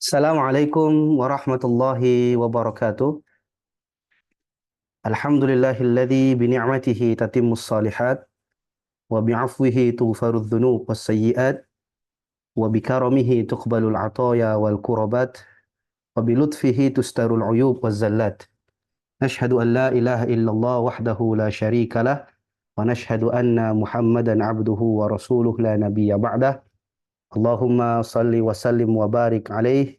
Assalamualaikum warahmatullahi wabarakatuh. Alhamdulillahilladzi bini'matihi tatimmus salihat wa bi'afwihi tughfarudz dzunub wassayyi'at wa bikaramihi tuqbalul ataya wal kurabat wa bilutfihi tustarul uyub wazzallat. Nashhadu an la ilaha illallah wahdahu la syarika lah wa nashhadu anna Muhammadan abduhu wa rasuluh la nabiyya ba'dah. Allahumma salli wa sallim wa barik alaihi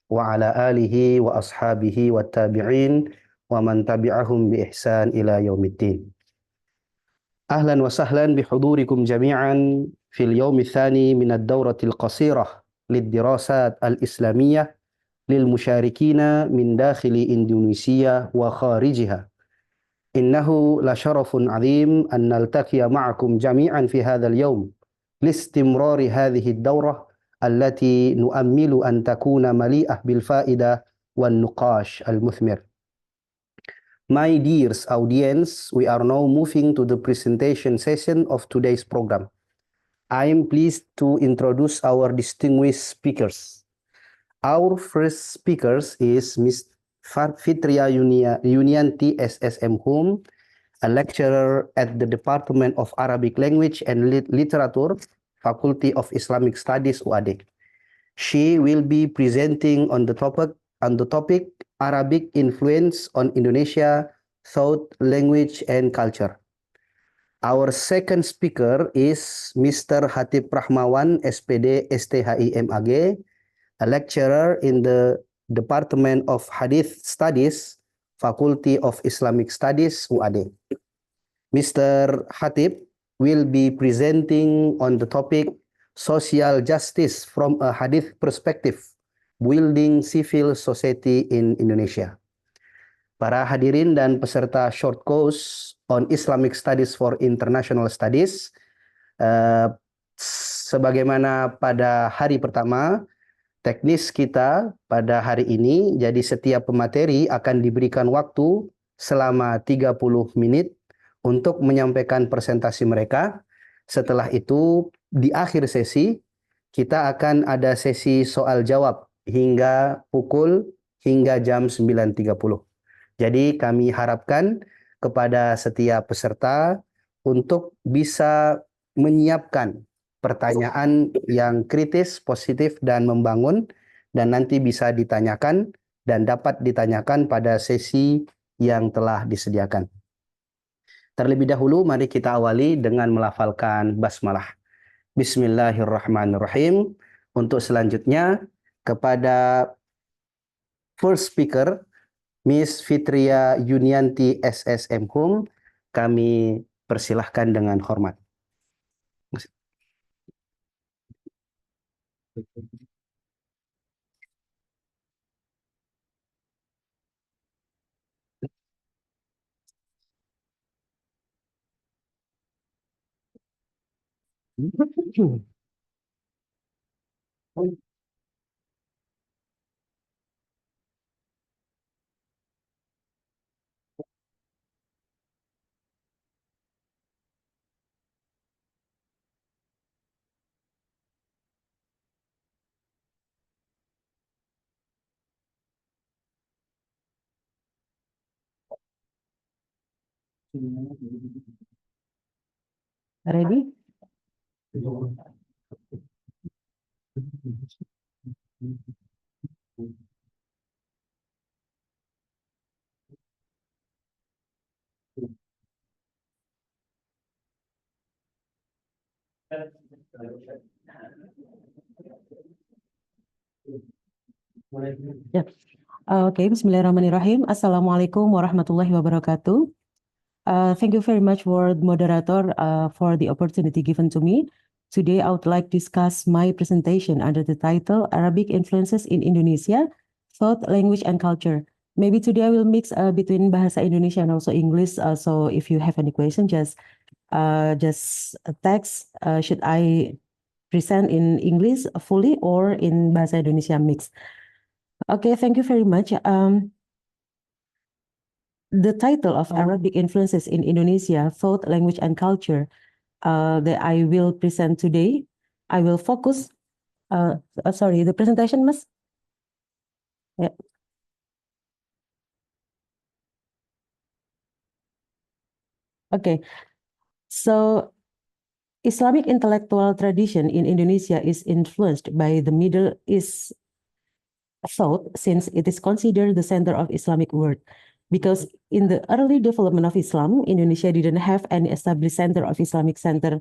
wa ala alihi wa ashabihi wa tabi'in wa man tabi'ahum bi ihsan ila yaumiddin. Ahlan wa sahlan bihudurikum jami'an fil yaumi tsani min ad-dauratil qasirah lid-dirasat al-islamiyyah lil musharikina min dakhili Indonesia wa kharijiha. Innahu la syarafun 'azim an naltaqiya ma'akum jami'an fi hadzal yaum listimrari hadhihi ad-daurah allati nu'ammilu an takuna mali'ah bil fa'idah wan nuqash al muthmir. My dear audience, we are now moving to the presentation session of today's program. I am pleased to introduce our distinguished speakers. Our first speaker is Ms. Fitria Yunianti SSM Hum, a lecturer at the Department of Arabic Language and Literature, Faculty of Islamic Studies UAD. She will be presenting on the topic Arabic influence on Indonesia, thought, language, and culture. Our second speaker is Mr. Hatip Rahmawan, SPD, STHI MAG, a lecturer in the Department of Hadith Studies, Faculty of Islamic Studies UAD. Mr. Hatip will be presenting on the topic Social Justice from a Hadith Perspective, Building Civil Society in Indonesia. Para hadirin dan peserta short course on Islamic Studies for International Studies, sebagaimana pada hari pertama, teknis kita pada hari ini, jadi setiap pemateri akan diberikan waktu selama 30 menit untuk menyampaikan presentasi mereka. Setelah itu, di akhir sesi, kita akan ada sesi soal jawab hingga jam 9.30. Jadi kami harapkan kepada setiap peserta untuk bisa menyiapkan pertanyaan yang kritis, positif, dan membangun, dan nanti bisa ditanyakan dan dapat ditanyakan pada sesi yang telah disediakan. Terlebih dahulu, mari kita awali dengan melafalkan basmalah. Bismillahirrahmanirrahim. Untuk selanjutnya, kepada first speaker, Miss Fitria Yunianti SSM Hum, kami persilahkan dengan hormat. Ready? Ya. Oke, Bismillahirrahmanirrahim. Assalamualaikum warahmatullahi wabarakatuh. Thank you very much for the moderator for the opportunity given to me. Today, I would like to discuss my presentation under the title Arabic Influences in Indonesia, Thought, Language, and Culture. Maybe today I will mix between Bahasa Indonesia and also English. So if you have any question, just text. Should I present in English fully or in Bahasa Indonesia mix? Okay, thank you very much. The title of Arabic Influences in Indonesia, Thought, Language, and Culture that I will present today, I will focus, the presentation, Mas? Yeah. Okay, so Islamic intellectual tradition in Indonesia is influenced by the Middle East thought since it is considered the center of Islamic world. Because in the early development of Islam, Indonesia didn't have any established center of Islamic center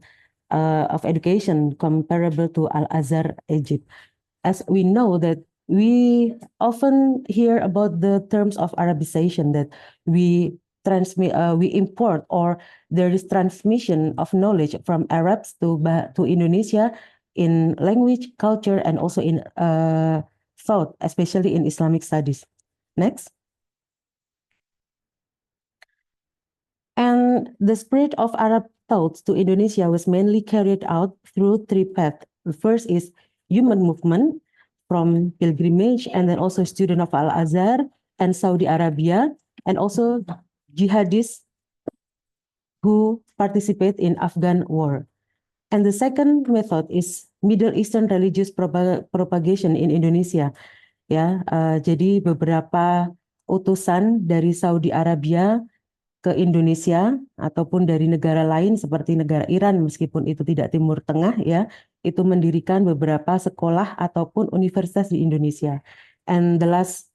of education comparable to Al-Azhar, Egypt. As we know that we often hear about the terms of Arabization, that we we import, or there is transmission of knowledge from Arabs to Indonesia in language, culture, and also in thought, especially in Islamic studies. Next. And the spread of Arab thoughts to Indonesia was mainly carried out through three paths. The first is human movement from pilgrimage, and then also student of Al-Azhar and Saudi Arabia, and also jihadists who participate in Afghan war. And the second method is Middle Eastern religious propagation in Indonesia. Ya, jadi beberapa utusan dari Saudi Arabia ke Indonesia ataupun dari negara lain seperti negara Iran, meskipun itu tidak Timur Tengah ya, itu mendirikan beberapa sekolah ataupun universitas di Indonesia. And the last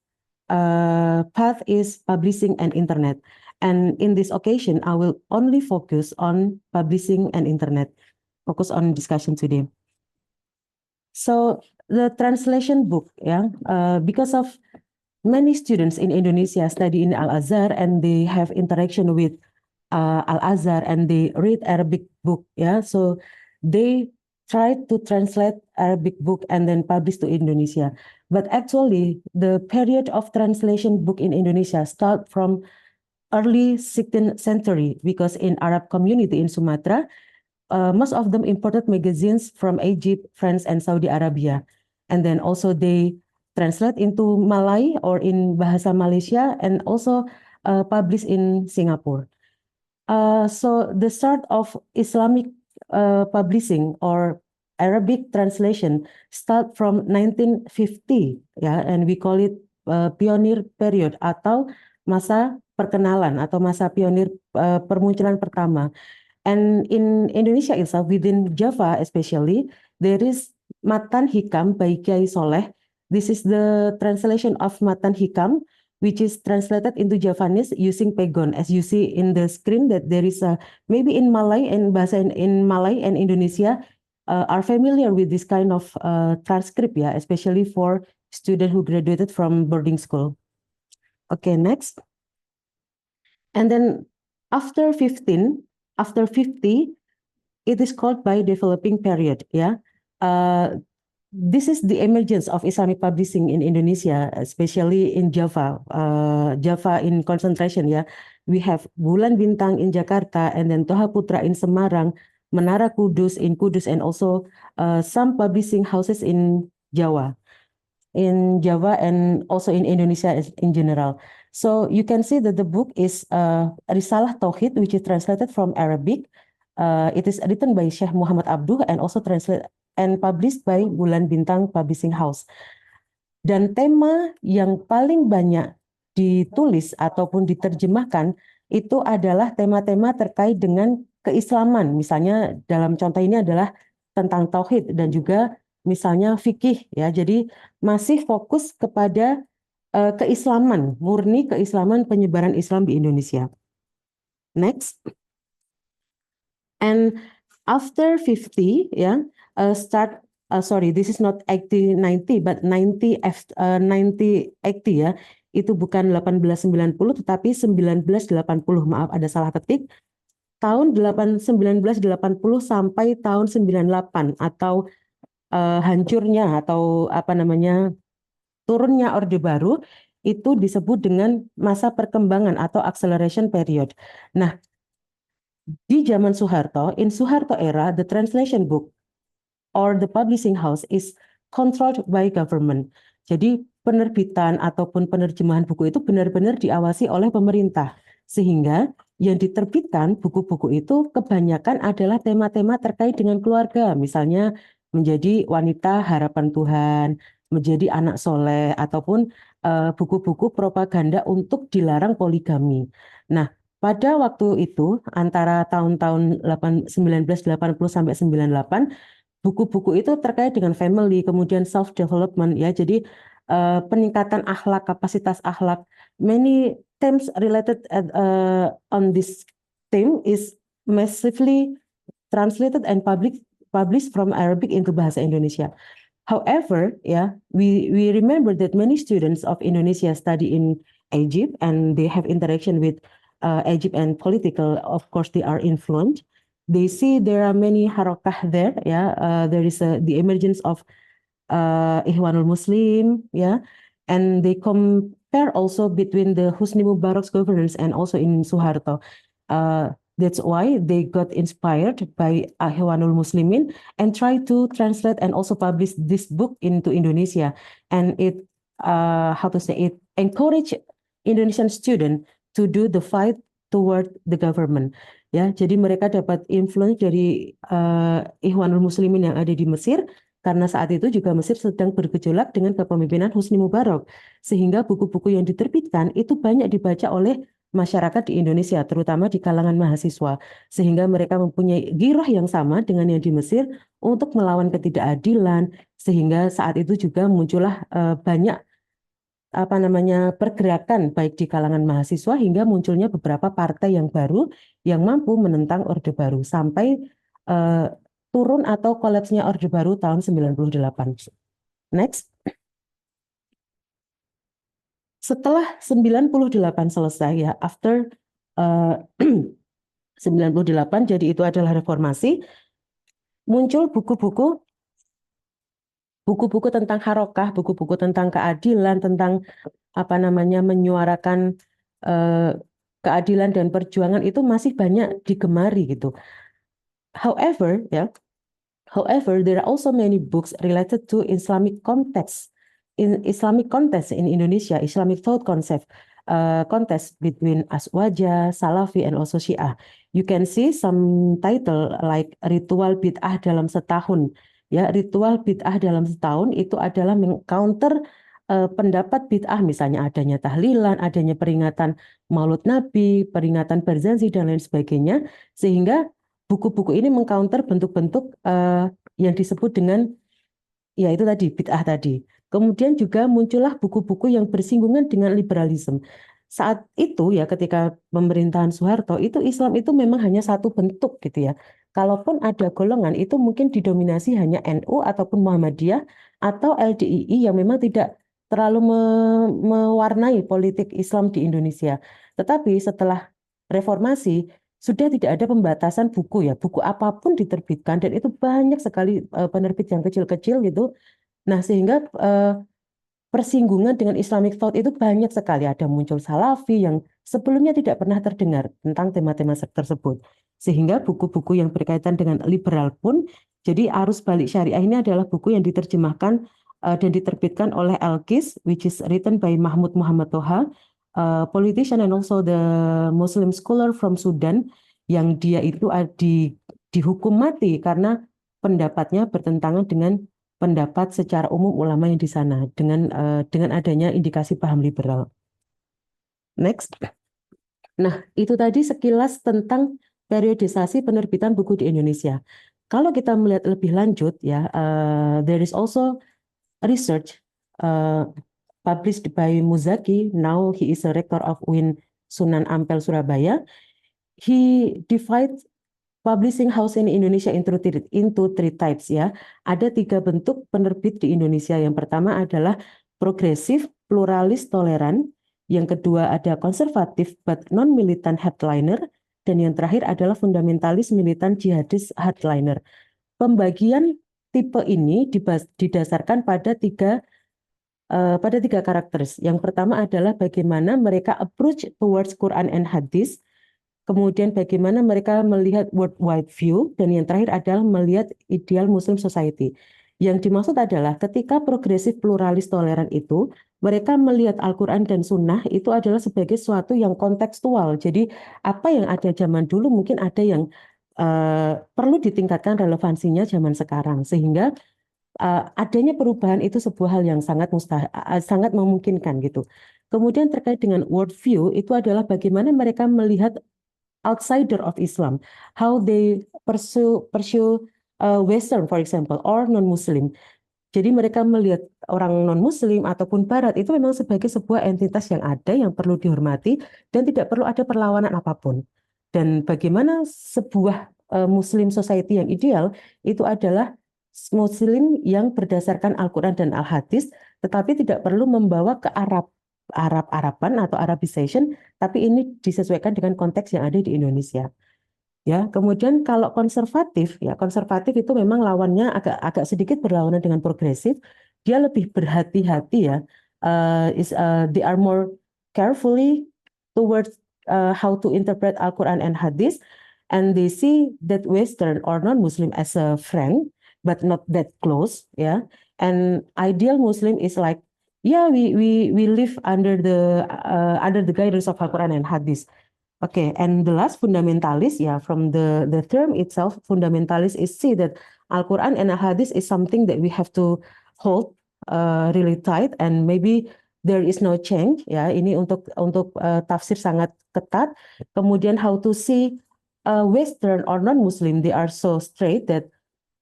path is publishing and internet. And in this occasion, I will only focus on publishing and internet. Focus on discussion today. So the translation book, because of many students in Indonesia study in Al-Azhar and they have interaction with Al-Azhar and they read Arabic book, so they try to translate Arabic book and then publish to Indonesia. But actually, the period of translation book in Indonesia start from early 16th century, because in Arab community in Sumatra, most of them imported magazines from Egypt, France, and Saudi Arabia. And then also they translate into Malay or in Bahasa Malaysia and also published in Singapore. So the start of Islamic publishing or Arabic translation start from 1950, and we call it pioneer period atau masa perkenalan atau masa pionir permunculan pertama. And in Indonesia itself, within Java especially, there is Matan Hikam by Kiai Soleh. This is the translation of Matan Hikam, which is translated into Javanese using Pegon. As you see in the screen, that there is maybe in Malay and bahasa in Malay and Indonesia are familiar with this kind of transcript, especially for students who graduated from boarding school. Okay, next. And then after 50, it is called by developing period. This is the emergence of Islamic publishing in Indonesia, especially in Java. Java in concentration. We have Bulan Bintang in Jakarta, and then Toha Putra in Semarang, Menara Kudus in Kudus, and also some publishing houses in Java. And also in Indonesia in general. So you can see that the book is Risalah Tauhid, which is translated from Arabic. It is written by Syekh Muhammad Abduh and also translated and published by Bulan Bintang Publishing House. Dan tema yang paling banyak ditulis ataupun diterjemahkan itu adalah tema-tema terkait dengan keislaman. Misalnya dalam contoh ini adalah tentang tauhid dan juga misalnya fikih. Jadi masih fokus kepada keislaman, murni keislaman, penyebaran Islam di Indonesia. Next. And after 50, this is not 80-90, but 90-80, itu bukan 1890, tetapi 1980, maaf ada salah ketik. Tahun 1980 sampai tahun 98, atau hancurnya atau turunnya Orde Baru, itu disebut dengan masa perkembangan atau acceleration period. Nah, di zaman Soeharto, in Soeharto era, the translation book or the publishing house is controlled by government. Jadi penerbitan ataupun penerjemahan buku itu benar-benar diawasi oleh pemerintah. Sehingga yang diterbitkan buku-buku itu kebanyakan adalah tema-tema terkait dengan keluarga. Misalnya menjadi wanita harapan Tuhan, menjadi anak soleh, ataupun buku-buku propaganda untuk dilarang poligami. Nah, pada waktu itu antara tahun-tahun 1980 sampai 98, buku-buku itu terkait dengan family, kemudian self development ya. Jadi peningkatan akhlak, kapasitas akhlak. Many themes related on this theme is massively translated and published from Arabic into bahasa Indonesia. However, yeah, we remember that many students of Indonesia study in Egypt and they have interaction with Egypt and political. Of course, they are influenced. They see there are many harakah there. Yeah, there is the emergence of Ikhwanul Muslim. Yeah, and they compare also between the Husni Mubarak's governance and also in Suharto. That's why they got inspired by Ikhwanul Muslimin and try to translate and also publish this book into Indonesia. And it, it encourage Indonesian student to do the fight toward the government. Ya, jadi mereka dapat influence dari Ikhwanul Muslimin yang ada di Mesir karena saat itu juga Mesir sedang bergejolak dengan kepemimpinan Husni Mubarak. Sehingga buku-buku yang diterbitkan itu banyak dibaca oleh masyarakat di Indonesia, terutama di kalangan mahasiswa. Sehingga mereka mempunyai giroh yang sama dengan yang di Mesir untuk melawan ketidakadilan. Sehingga saat itu juga muncullah banyak pergerakan baik di kalangan mahasiswa hingga munculnya beberapa partai yang baru yang mampu menentang Orde Baru sampai turun atau kolapsnya Orde Baru tahun 98. Next. Setelah 98 selesai ya, after 98, jadi itu adalah reformasi, muncul buku-buku tentang harokah, buku-buku tentang keadilan, tentang menyuarakan keadilan dan perjuangan itu masih banyak digemari gitu. However, there are also many books related to Islamic context. In Islamic context in Indonesia, Islamic thought concept contest between Aswaja, Salafi, and also Syiah. You can see some title like ritual bid'ah dalam setahun. Ya, ritual bid'ah dalam setahun itu adalah mengcounter pendapat bid'ah, misalnya adanya tahlilan, adanya peringatan Maulud Nabi, peringatan Barzanji dan lain sebagainya, sehingga buku-buku ini mengcounter bentuk-bentuk yang disebut dengan ya itu tadi bid'ah tadi. Kemudian juga muncullah buku-buku yang bersinggungan dengan liberalisme. Saat itu ya ketika pemerintahan Soeharto itu Islam itu memang hanya satu bentuk gitu ya. Kalaupun ada golongan itu mungkin didominasi hanya NU ataupun Muhammadiyah atau LDII yang memang tidak terlalu mewarnai politik Islam di Indonesia. Tetapi setelah reformasi sudah tidak ada pembatasan buku ya, buku apapun diterbitkan dan itu banyak sekali penerbit yang kecil-kecil gitu. Nah, sehingga persinggungan dengan Islamic thought itu banyak sekali. Ada muncul Salafi yang sebelumnya tidak pernah terdengar tentang tema-tema tersebut. Sehingga buku-buku yang berkaitan dengan liberal pun, jadi arus balik syariah ini adalah buku yang diterjemahkan dan diterbitkan oleh Al-Qis, which is written by Mahmud Muhammad Toha, politician and also the Muslim scholar from Sudan, yang dia itu dihukum mati karena pendapatnya bertentangan dengan pendapat secara umum ulama yang di sana dengan adanya indikasi paham liberal. Next. Nah, itu tadi sekilas tentang periodisasi penerbitan buku di Indonesia. Kalau kita melihat lebih lanjut ya, there is also research published by Muzaki. Now he is a rector of UIN Sunan Ampel Surabaya. He divides publishing house in Indonesia into three types ya. Ada 3 bentuk penerbit di Indonesia. Yang pertama adalah progresif, pluralis, toleran. Yang kedua ada konservatif but non-militant hardliner. Dan yang terakhir adalah fundamentalis, militan, jihadis, hardliner. Pembagian tipe ini didasarkan pada tiga karakter. Yang pertama adalah bagaimana mereka approach towards Quran and Hadis. Kemudian bagaimana mereka melihat worldwide view, dan yang terakhir adalah melihat ideal Muslim society. Yang dimaksud adalah ketika progresif, pluralis, toleran itu, mereka melihat Al-Quran dan Sunnah itu adalah sebagai sesuatu yang kontekstual. Jadi apa yang ada zaman dulu mungkin ada yang perlu ditingkatkan relevansinya zaman sekarang. Sehingga adanya perubahan itu sebuah hal yang sangat memungkinkan gitu. Kemudian terkait dengan worldview itu adalah bagaimana mereka melihat outsider of Islam, how they pursue Western, for example, or non-Muslim. Jadi mereka melihat orang non-Muslim ataupun Barat itu memang sebagai sebuah entitas yang ada, yang perlu dihormati, dan tidak perlu ada perlawanan apapun. Dan bagaimana sebuah Muslim society yang ideal itu adalah Muslim yang berdasarkan Al-Quran dan Al-Hadis, tetapi tidak perlu membawa ke Araban atau Arabization, tapi ini disesuaikan dengan konteks yang ada di Indonesia. Ya, kemudian kalau konservatif, ya konservatif itu memang lawannya agak sedikit berlawanan dengan progresif. Dia lebih berhati-hati ya. They are more carefully towards how to interpret Al-Quran and Hadith, and they see that Western or non-Muslim as a friend, but not that close. Ya, and ideal Muslim is like, yeah, we live under the guidance of Al-Quran and Hadith. Okay, and the last fundamentalist, yeah, from the term itself, fundamentalist is see that Al-Quran and Al-Hadith is something that we have to hold really tight, and maybe there is no change, ya. Ini untuk tafsir sangat ketat. Kemudian how to see Western or non-Muslim, they are so straight that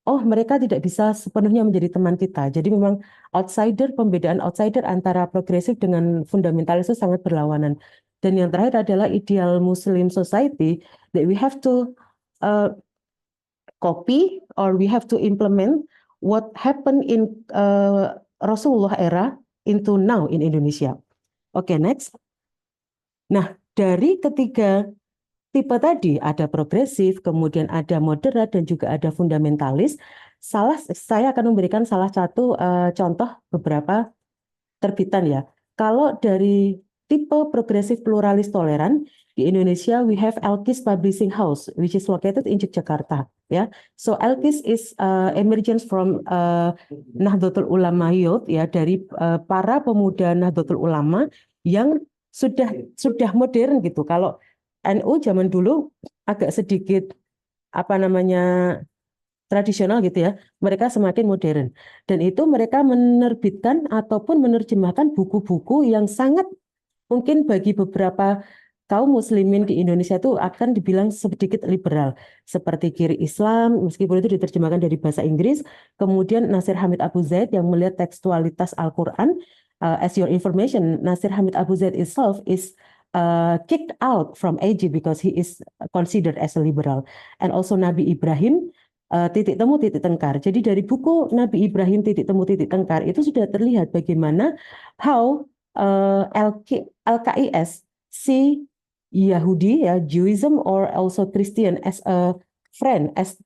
mereka tidak bisa sepenuhnya menjadi teman kita. Jadi memang pembedaan outsider antara progresif dengan fundamentalis itu sangat berlawanan. Dan yang terakhir adalah ideal Muslim society that we have to copy or we have to implement what happened in Rasulullah era into now in Indonesia. Oke, next. Nah, dari ketiga tipe tadi ada progresif, kemudian ada moderat dan juga ada fundamentalis. Saya akan memberikan salah satu contoh beberapa terbitan ya. Kalau dari tipe progresif pluralis toleran di Indonesia, we have Elkis Publishing House, which is located in Yogyakarta. Ya, so Elkis is emergence from Nahdlatul Ulama Youth, ya, dari para pemuda Nahdlatul Ulama yang sudah modern gitu. Kalau NU zaman dulu agak sedikit tradisional gitu ya, mereka semakin modern. Dan itu mereka menerbitkan ataupun menerjemahkan buku-buku yang sangat mungkin bagi beberapa kaum muslimin di Indonesia itu akan dibilang sedikit liberal. Seperti Kiri Islam, meskipun itu diterjemahkan dari bahasa Inggris. Kemudian Nasir Hamid Abu Zaid yang melihat tekstualitas Al-Quran. As your information, Nasir Hamid Abu Zaid itself is kicked out from AG because he is considered as a liberal. And also Nabi Ibrahim, titik temu titik tengkar. Jadi dari buku Nabi Ibrahim titik temu titik tengkar itu sudah terlihat bagaimana how LKIS see Yahudi, ya, Judaism or also Christian as a friend, as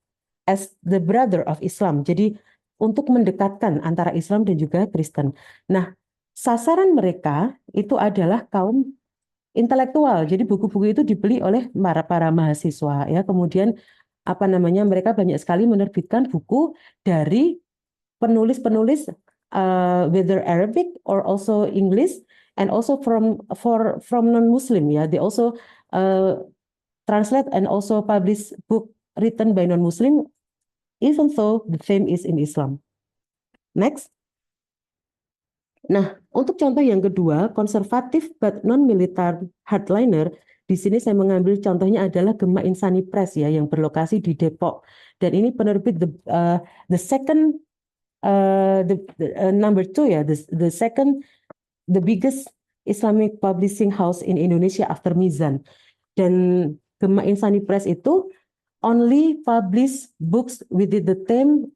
the brother of Islam. Jadi untuk mendekatkan antara Islam dan juga Kristen. Nah, sasaran mereka itu adalah kaum intelektual. Jadi buku-buku itu dibeli oleh para mahasiswa, ya. Kemudian mereka banyak sekali menerbitkan buku dari penulis-penulis whether Arabic or also English and also from non-Muslim, ya. They also translate and also publish book written by non-Muslim even though the theme is in Islam. Next. Nah, untuk contoh yang kedua, konservatif but non-militar hardliner, di sini saya mengambil contohnya adalah Gema Insani Press, ya, yang berlokasi di Depok. Dan ini penerbit the second number 2, ya, the biggest Islamic publishing house in Indonesia after Mizan. Dan Gema Insani Press itu only publish books with the theme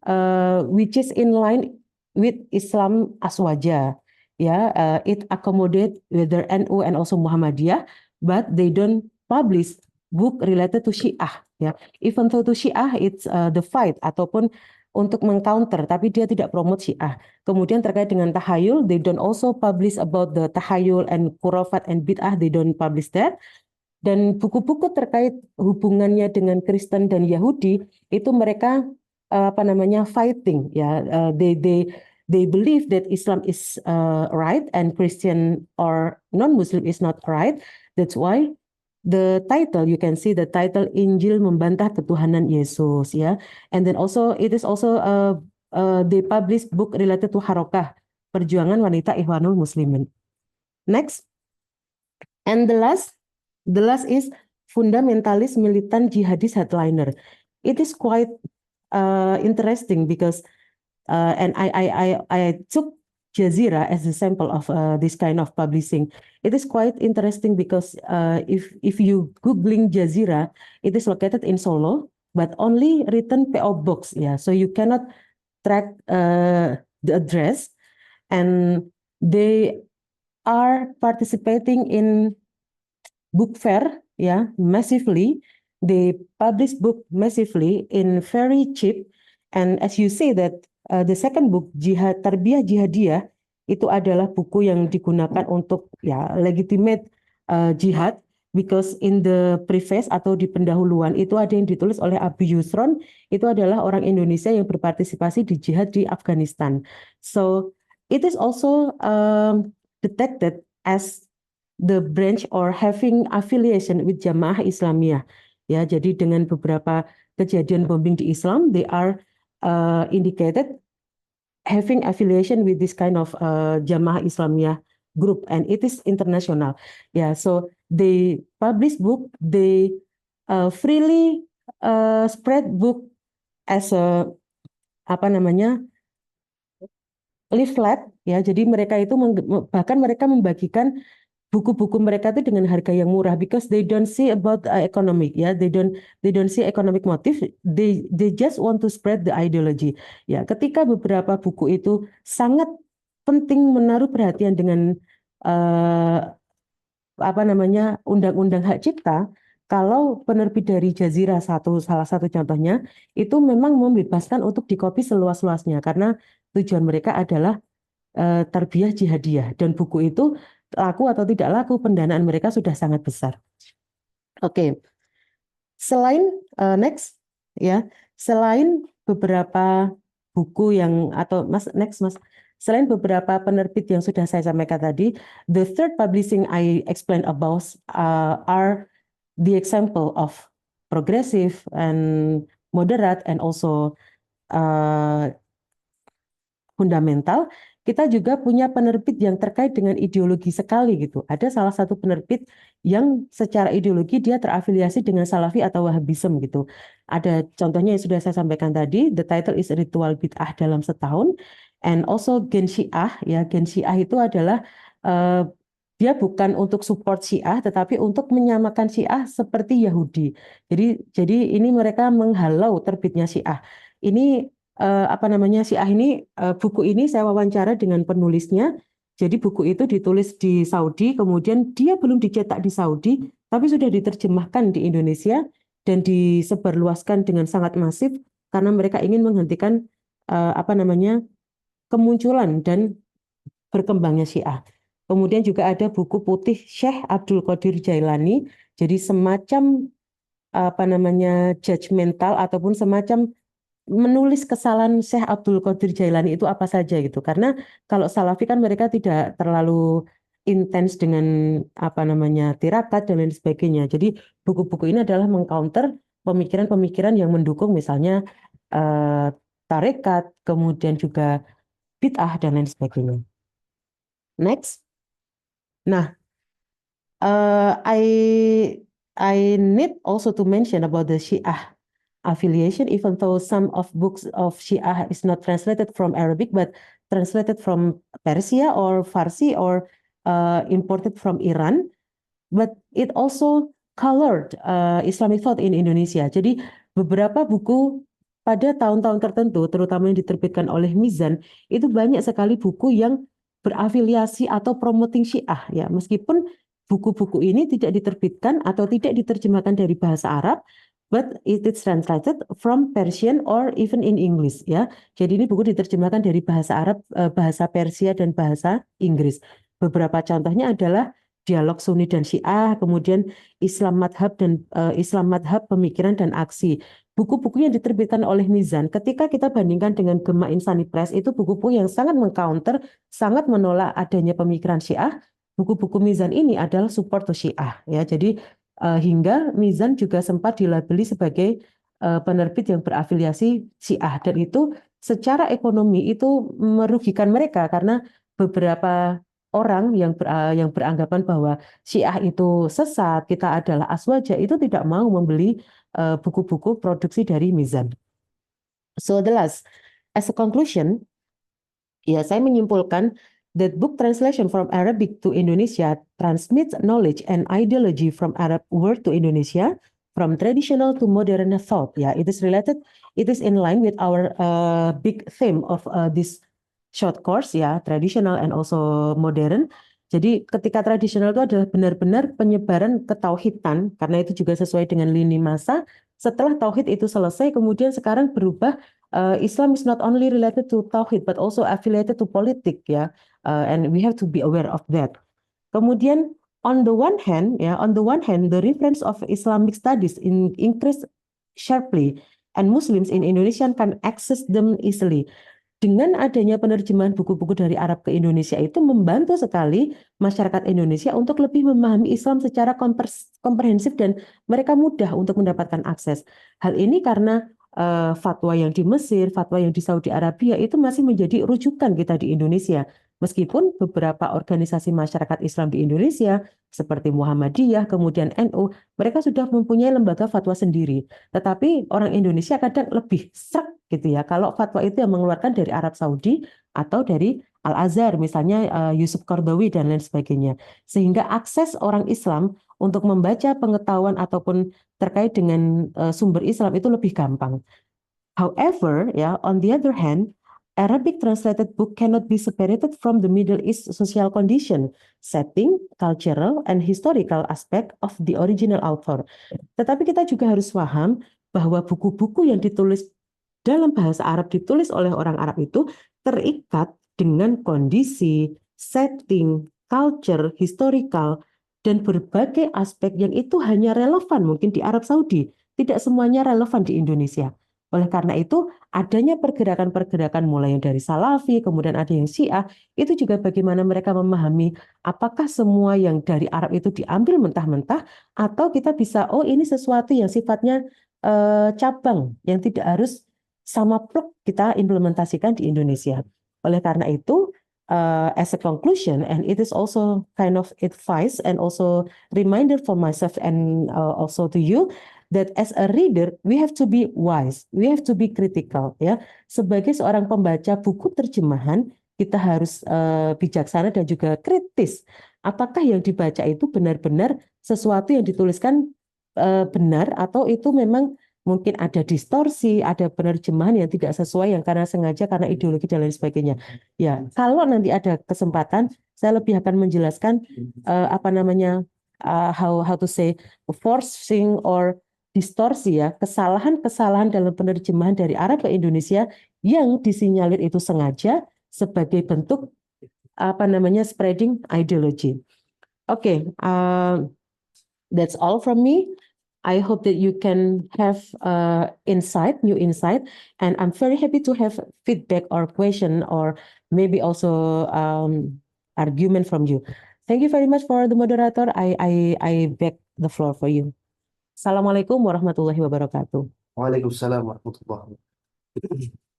which is in line with Islam Aswaja. Ya, it accommodate whether NU and also Muhammadiyah, but they don't publish book related to Syiah. Ya, even though to Syiah it's the fight ataupun untuk mengcounter, tapi dia tidak promote Syiah. Kemudian terkait dengan tahayul, they don't also publish about the tahayul and khurafat and bid'ah, they don't publish that. Dan buku-buku terkait hubungannya dengan Kristen dan Yahudi itu mereka fighting, ya. They believe that Islam is right and Christian or non-Muslim is not right. That's why the title, you can see the title Injil membantah ketuhanan Yesus, ya. And then also it is also they publish book related to Harokah, perjuangan wanita Ikhwanul Muslimin. Next, and the last is fundamentalist militant jihadist headliner. It is quite interesting because, and I took Jazeera as a sample of this kind of publishing. It is quite interesting because if you googling Jazeera, it is located in Solo, but only written PO Box. Yeah, so you cannot track the address, and they are participating in book fair, massively. They publish book massively in very cheap. And as you say that the second book, Tarbiyah Jihadiyah, itu adalah buku yang digunakan untuk legitimate jihad, because in the preface atau di pendahuluan itu ada yang ditulis oleh Abu Yusron, itu adalah orang Indonesia yang berpartisipasi di jihad di Afghanistan. So it is also detected as the branch or having affiliation with Jamaah Islamiyah. Ya, jadi dengan beberapa kejadian bombing di Islam, they are indicated having affiliation with this kind of Jamaah Islamiyah group, and it is international. Yeah, so they publish book, they freely spread book as a leaflet. Ya, jadi mereka itu bahkan mereka membagikan buku-buku mereka itu dengan harga yang murah, because they don't see about economic, they don't see economic motive, they just want to spread the ideology. Ya, ketika beberapa buku itu sangat penting menaruh perhatian dengan undang-undang hak cipta. Kalau penerbit dari Jazeera salah satu contohnya itu memang membebaskan untuk dikopi seluas-luasnya, karena tujuan mereka adalah tarbiyah jihadiyah, dan buku itu laku atau tidak laku, pendanaan mereka sudah sangat besar. Oke. Selain next, selain beberapa buku yang selain beberapa penerbit yang sudah saya sampaikan tadi, the third publishing I explained about are the example of progressive and moderate and also fundamental. Kita juga punya penerbit yang terkait dengan ideologi sekali gitu. Ada salah satu penerbit yang secara ideologi dia terafiliasi dengan Salafi atau Wahabism gitu. Ada contohnya yang sudah saya sampaikan tadi, the title is Ritual Bid'ah dalam Setahun, and also Gen Syiah. Ya, Gen Syiah itu adalah dia bukan untuk support Syiah, tetapi untuk menyamakan Syiah seperti Yahudi. Jadi ini mereka menghalau terbitnya Syiah. Ini Syiah ini, buku ini saya wawancara dengan penulisnya. Jadi buku itu ditulis di Saudi, kemudian dia belum dicetak di Saudi, tapi sudah diterjemahkan di Indonesia dan disebarluaskan dengan sangat masif karena mereka ingin menghentikan kemunculan dan berkembangnya Syiah. Kemudian juga ada buku putih Syekh Abdul Qadir Jailani, jadi semacam judgmental ataupun semacam menulis kesalahan Syekh Abdul Qadir Jailani itu apa saja gitu. Karena kalau Salafi kan mereka tidak terlalu intens dengan tirakat dan lain sebagainya. Jadi buku-buku ini adalah mengcounter pemikiran-pemikiran yang mendukung misalnya tarekat, kemudian juga bid'ah dan lain sebagainya. Next. Nah, I need also to mention about the Syiah affiliation, even though some of books of Syiah is not translated from Arabic, but translated from Persia or Farsi or imported from Iran, but it also colored Islamic thought in Indonesia. Jadi beberapa buku pada tahun-tahun tertentu, terutama yang diterbitkan oleh Mizan, itu banyak sekali buku yang berafiliasi atau promoting Syiah, ya, meskipun buku-buku ini tidak diterbitkan atau tidak diterjemahkan dari bahasa Arab, but it is translated from Persian or even in English, ya. Jadi ini buku diterjemahkan dari bahasa Arab, bahasa Persia dan bahasa Inggris. Beberapa contohnya adalah Dialog Sunni dan Syiah, kemudian Islam Madhab dan Islam Madhab Pemikiran dan Aksi. Buku-buku yang diterbitkan oleh Mizan, ketika kita bandingkan dengan Gema Insani Press, itu buku-buku yang sangat mengcounter, sangat menolak adanya pemikiran Syiah. Buku-buku Mizan ini adalah support to Syiah, ya. Jadi hingga Mizan juga sempat dilabeli sebagai penerbit yang berafiliasi Syiah, dan itu secara ekonomi itu merugikan mereka karena beberapa orang yang beranggapan bahwa Syiah itu sesat, kita adalah aswaja, itu tidak mau membeli buku-buku produksi dari Mizan. So the last, as a conclusion, ya saya menyimpulkan that book translation from Arabic to Indonesia transmits knowledge and ideology from Arab world to Indonesia, from traditional to modern thought. Ya, it is related, it is in line with our big theme of this short course, ya, traditional and also modern. Jadi ketika tradisional itu adalah benar-benar penyebaran ketauhidan, karena itu juga sesuai dengan lini masa. Setelah tauhid itu selesai, kemudian sekarang berubah, Islam is not only related to tauhid but also affiliated to politik, ya, and we have to be aware of that. Kemudian on the one hand, the reference of Islamic studies increase sharply, and Muslims in Indonesia can access them easily. Dengan adanya penerjemahan buku-buku dari Arab ke Indonesia itu membantu sekali masyarakat Indonesia untuk lebih memahami Islam secara komprehensif, dan mereka mudah untuk mendapatkan akses. Hal ini karena fatwa yang di Mesir, fatwa yang di Saudi Arabia itu masih menjadi rujukan kita di Indonesia. Meskipun beberapa organisasi masyarakat Islam di Indonesia seperti Muhammadiyah, kemudian NU, mereka sudah mempunyai lembaga fatwa sendiri. Tetapi orang Indonesia kadang lebih srek gitu ya, kalau fatwa itu yang mengeluarkan dari Arab Saudi atau dari Al-Azhar, misalnya Yusuf Qaradawi dan lain sebagainya. Sehingga akses orang Islam untuk membaca pengetahuan ataupun terkait dengan sumber Islam itu lebih gampang. However, ya, on the other hand, Arabic translated book cannot be separated from the Middle East social condition, setting, cultural, and historical aspect of the original author. Tetapi kita juga harus paham bahwa buku-buku yang ditulis dalam bahasa Arab, ditulis oleh orang Arab itu terikat dengan kondisi, setting, culture, historical, dan berbagai aspek yang itu hanya relevan mungkin di Arab Saudi, tidak semuanya relevan di Indonesia. Oleh karena itu, adanya pergerakan-pergerakan mulai yang dari Salafi, kemudian ada yang Syiah, itu juga bagaimana mereka memahami apakah semua yang dari Arab itu diambil mentah-mentah, atau kita bisa, oh ini sesuatu yang sifatnya cabang, yang tidak harus sama pluk kita implementasikan di Indonesia. Oleh karena itu, as a conclusion, and it is also kind of advice and also reminder for myself and also to you, that as a reader we have to be wise, we have to be critical. Ya, sebagai seorang pembaca buku terjemahan, kita harus bijaksana dan juga kritis. Apakah yang dibaca itu benar-benar sesuatu yang dituliskan benar, atau itu memang mungkin ada distorsi, ada penerjemahan yang tidak sesuai, yang karena sengaja, karena ideologi dan lain sebagainya. Ya, kalau nanti ada kesempatan, saya lebih akan menjelaskan how to say forcing or distorsi, ya, kesalahan-kesalahan dalam penerjemahan dari Arab ke Indonesia yang disinyalir itu sengaja sebagai bentuk spreading ideology. Okay, that's all from me. I hope that you can have new insight, and I'm very happy to have feedback or question, or maybe also argument from you. Thank you very much for the moderator. I back the floor for you. Assalamualaikum warahmatullahi wabarakatuh. Waalaikumsalam warahmatullahi wabarakatuh.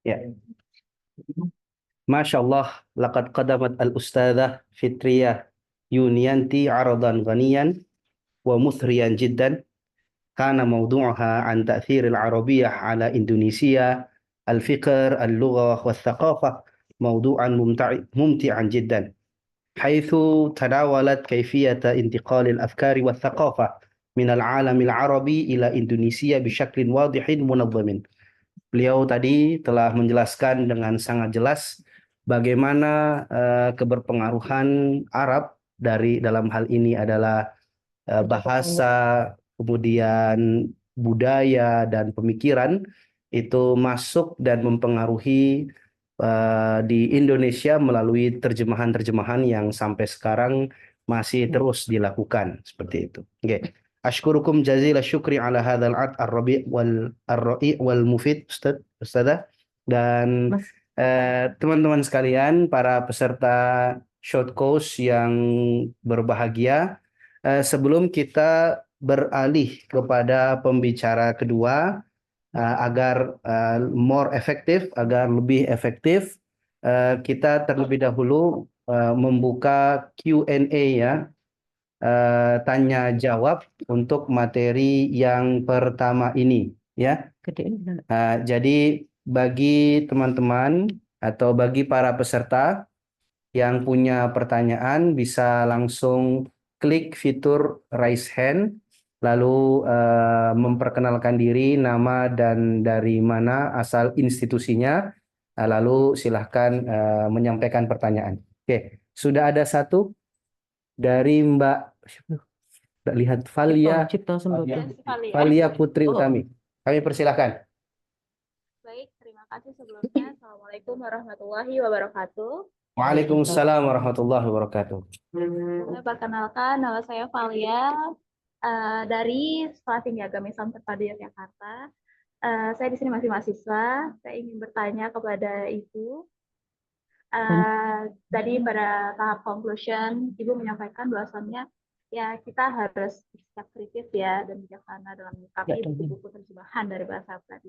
Ya. Masya Allah, laqad qadamat al-ustadzah Fitriyah Yunianti aradan ghaniyan wa muthriyan jiddan. Kana mawdu'aha an ta'thir al-Arabiyyah ala Indonesia, al-fiqr, al-lughah, wal-thaqafah, mawdu'an mumti'an jiddan. حيث تناولت كيفية انتقال الأفكار والثقافة من العالم العربي إلى إندونيسيا بشكل واضح منظم. Beliau tadi telah menjelaskan dengan sangat jelas bagaimana keberpengaruhan Arab dalam hal ini adalah bahasa, kemudian budaya dan pemikiran itu masuk dan mempengaruhi di Indonesia melalui terjemahan-terjemahan yang sampai sekarang masih terus dilakukan seperti itu. Oke. Ashkurukum jazila syukri ala hadzal ar-rabi' wal mufid Ustadzah, dan teman-teman sekalian, para peserta short course yang berbahagia, sebelum kita beralih kepada pembicara kedua, agar lebih efektif, kita terlebih dahulu membuka Q&A ya, tanya jawab untuk materi yang pertama ini ya. Jadi bagi teman-teman atau bagi para peserta yang punya pertanyaan bisa langsung klik fitur raise hand, lalu memperkenalkan diri, nama dan dari mana asal institusinya, lalu silahkan menyampaikan pertanyaan. Oke, sudah ada satu dari Mbak, lihat Valia Putri Utami. Kami persilahkan. Baik, terima kasih sebelumnya. Assalamualaikum warahmatullahi wabarakatuh. Waalaikumsalam warahmatullahi wabarakatuh. Saya perkenalkan, nama saya Valia dari Sekolah Tinggi Agama Islam Terpadu Yogyakarta. Saya di sini masih mahasiswa. Saya ingin bertanya kepada Ibu. Tadi pada tahap conclusion, Ibu menyampaikan bahwasannya ya kita harus bersikap kritis ya dan bijaksana dalam menyikapi buku-buku terjemahan dari bahasa Arab tadi.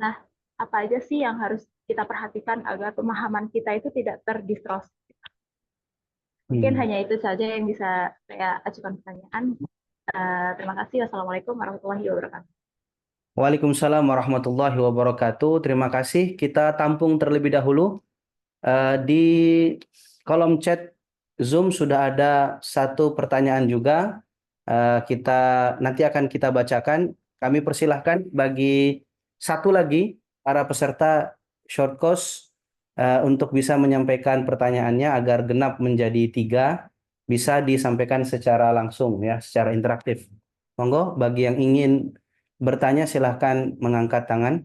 Nah, apa aja sih yang harus kita perhatikan agar pemahaman kita itu tidak terdistorsi? Mungkin hanya itu saja yang bisa saya ajukan pertanyaan. Terima kasih. Wassalamualaikum warahmatullahi wabarakatuh. Waalaikumsalam warahmatullahi wabarakatuh. Terima kasih. Kita tampung terlebih dahulu. Di kolom chat Zoom sudah ada satu pertanyaan juga. Nanti akan kita bacakan. Kami persilahkan bagi satu lagi para peserta short course untuk bisa menyampaikan pertanyaannya agar genap menjadi 3, bisa disampaikan secara langsung ya, secara interaktif. Monggo, bagi yang ingin bertanya silahkan mengangkat tangan,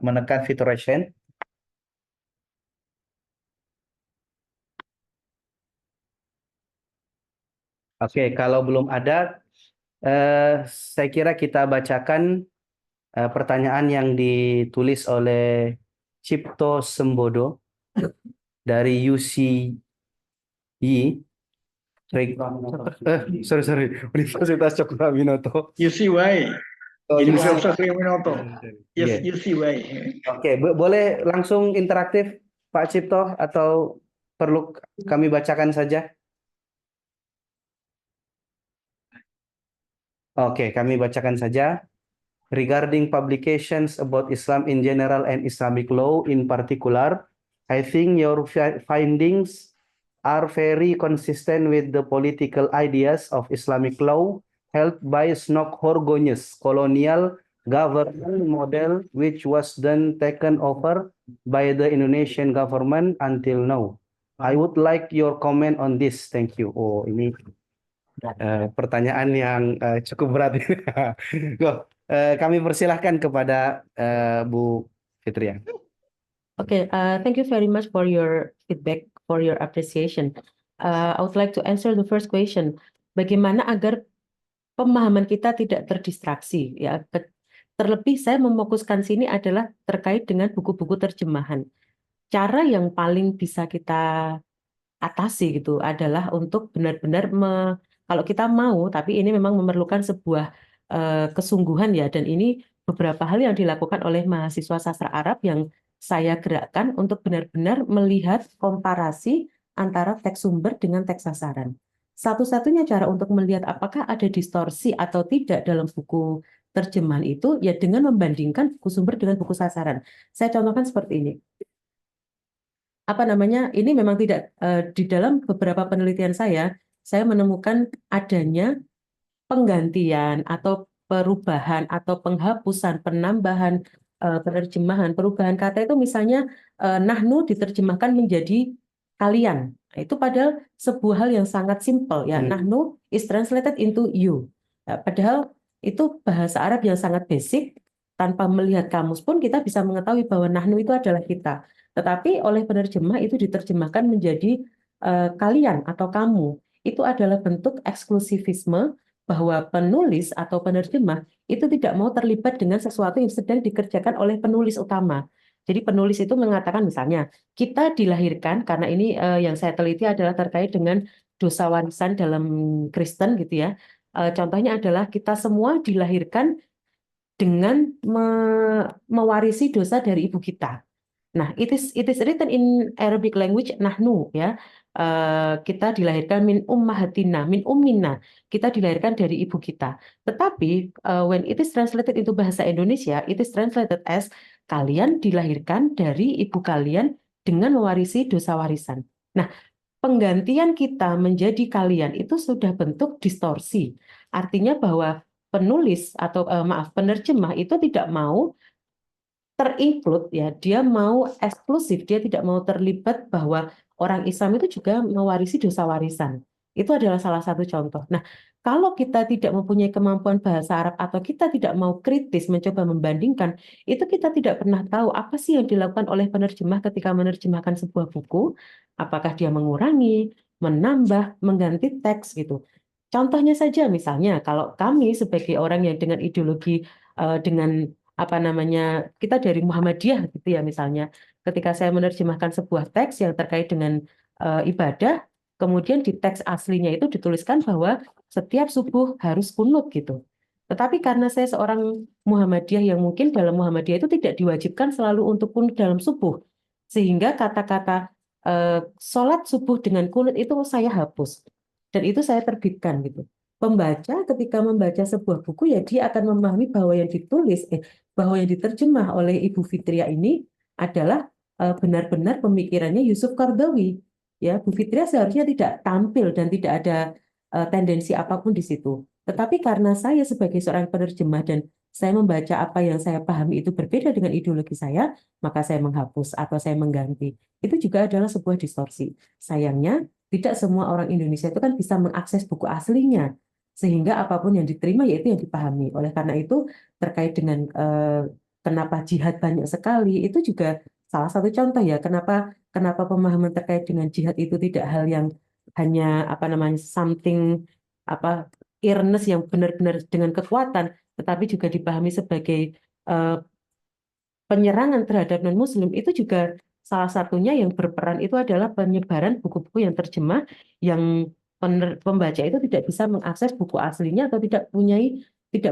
menekan fitur raise hand. Oke, kalau belum ada, saya kira kita bacakan pertanyaan yang ditulis oleh Cipto Sembodo dari UCY. Sorry, Universitas Cokroaminoto. UCY, Universitas Cokroaminoto. Yes, UCY. Oke, boleh langsung interaktif Pak Cipto atau perlu kami bacakan saja? Oke, kami bacakan saja. Regarding publications about Islam in general and Islamic law in particular, I think your findings are very consistent with the political ideas of Islamic law held by Snok-Horgonius colonial government model, which was then taken over by the Indonesian government until now. I would like your comment on this. Thank you. Oh, ini pertanyaan yang cukup berat. Kami persilahkan kepada Bu Fitria. Okay, thank you very much for your feedback, for your appreciation. I would like to answer the first question. Bagaimana agar pemahaman kita tidak terdistraksi? Ya, terlebih saya mefokuskan sini adalah terkait dengan buku-buku terjemahan. Cara yang paling bisa kita atasi gitu adalah untuk benar-benar kalau kita mau, tapi ini memang memerlukan sebuah kesungguhan ya, dan ini beberapa hal yang dilakukan oleh mahasiswa sastra Arab yang saya gerakkan untuk benar-benar melihat komparasi antara teks sumber dengan teks sasaran. Satu-satunya cara untuk melihat apakah ada distorsi atau tidak dalam buku terjemahan itu ya dengan membandingkan buku sumber dengan buku sasaran. Saya contohkan seperti ini. Ini memang tidak di dalam beberapa penelitian saya menemukan adanya penggantian atau perubahan atau penghapusan, penambahan penerjemahan. Perubahan kata itu misalnya nahnu diterjemahkan menjadi kalian. Nah, itu padahal sebuah hal yang sangat simpel ya. Nahnu is translated into you. Ya, padahal itu bahasa Arab yang sangat basic. Tanpa melihat kamus pun kita bisa mengetahui bahwa nahnu itu adalah kita. Tetapi oleh penerjemah itu diterjemahkan menjadi kalian atau kamu. Itu adalah bentuk eksklusivisme bahwa penulis atau penerjemah itu tidak mau terlibat dengan sesuatu yang sedang dikerjakan oleh penulis utama. Jadi penulis itu mengatakan misalnya, kita dilahirkan, karena ini yang saya teliti adalah terkait dengan dosa warisan dalam Kristen gitu ya. Contohnya adalah kita semua dilahirkan dengan mewarisi dosa dari ibu kita. Nah, it is written in Arabic language nahnu ya. Kita dilahirkan min ummahatina, min ummina. Kita dilahirkan dari ibu kita. Tetapi when it is translated into bahasa Indonesia, it is translated as kalian dilahirkan dari ibu kalian dengan mewarisi dosa warisan. Nah, penggantian kita menjadi kalian itu sudah bentuk distorsi. Artinya bahwa penulis atau penerjemah itu tidak mau terinclude ya, dia mau eksklusif, dia tidak mau terlibat bahwa orang Islam itu juga mewarisi dosa warisan. Itu adalah salah satu contoh. Nah, kalau kita tidak mempunyai kemampuan bahasa Arab atau kita tidak mau kritis mencoba membandingkan, itu kita tidak pernah tahu apa sih yang dilakukan oleh penerjemah ketika menerjemahkan sebuah buku, apakah dia mengurangi, menambah, mengganti teks gitu. Contohnya saja misalnya kalau kami sebagai orang yang dengan ideologi dengan apa namanya, kita dari Muhammadiyah gitu ya misalnya, ketika saya menerjemahkan sebuah teks yang terkait dengan ibadah, kemudian di teks aslinya itu dituliskan bahwa setiap subuh harus kunut gitu. Tetapi karena saya seorang Muhammadiyah yang mungkin dalam Muhammadiyah itu tidak diwajibkan selalu untuk kunut dalam subuh, sehingga kata-kata sholat subuh dengan kunut itu saya hapus dan itu saya terbitkan gitu. Pembaca ketika membaca sebuah buku ya dia akan memahami bahwa yang ditulis bahwa yang diterjemah oleh Ibu Fitria ini adalah benar-benar pemikirannya Yusuf Qaradawi. Ya, Bu Fitria seharusnya tidak tampil dan tidak ada tendensi apapun di situ. Tetapi karena saya sebagai seorang penerjemah dan saya membaca apa yang saya pahami itu berbeda dengan ideologi saya, maka saya menghapus atau saya mengganti. Itu juga adalah sebuah distorsi. Sayangnya, tidak semua orang Indonesia itu kan bisa mengakses buku aslinya. Sehingga apapun yang diterima yaitu yang dipahami. Oleh karena itu terkait dengan kenapa jihad banyak sekali, itu juga salah satu contoh ya kenapa pemahaman terkait dengan jihad itu tidak hal yang hanya apa namanya something apa earnest yang benar-benar dengan kekuatan, tetapi juga dipahami sebagai penyerangan terhadap non-Muslim. Itu juga salah satunya yang berperan itu adalah penyebaran buku-buku yang terjemah yang pembaca itu tidak bisa mengakses buku aslinya atau tidak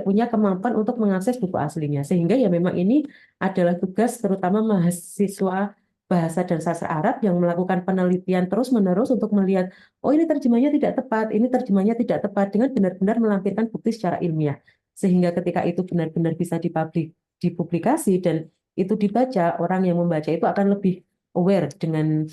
punya kemampuan untuk mengakses buku aslinya. Sehingga ya memang ini adalah tugas terutama mahasiswa bahasa dan sastra Arab yang melakukan penelitian terus-menerus untuk melihat, oh ini terjemahnya tidak tepat, ini terjemahnya tidak tepat, dengan benar-benar melampirkan bukti secara ilmiah. Sehingga ketika itu benar-benar bisa dipublikasi dan itu dibaca, orang yang membaca itu akan lebih aware dengan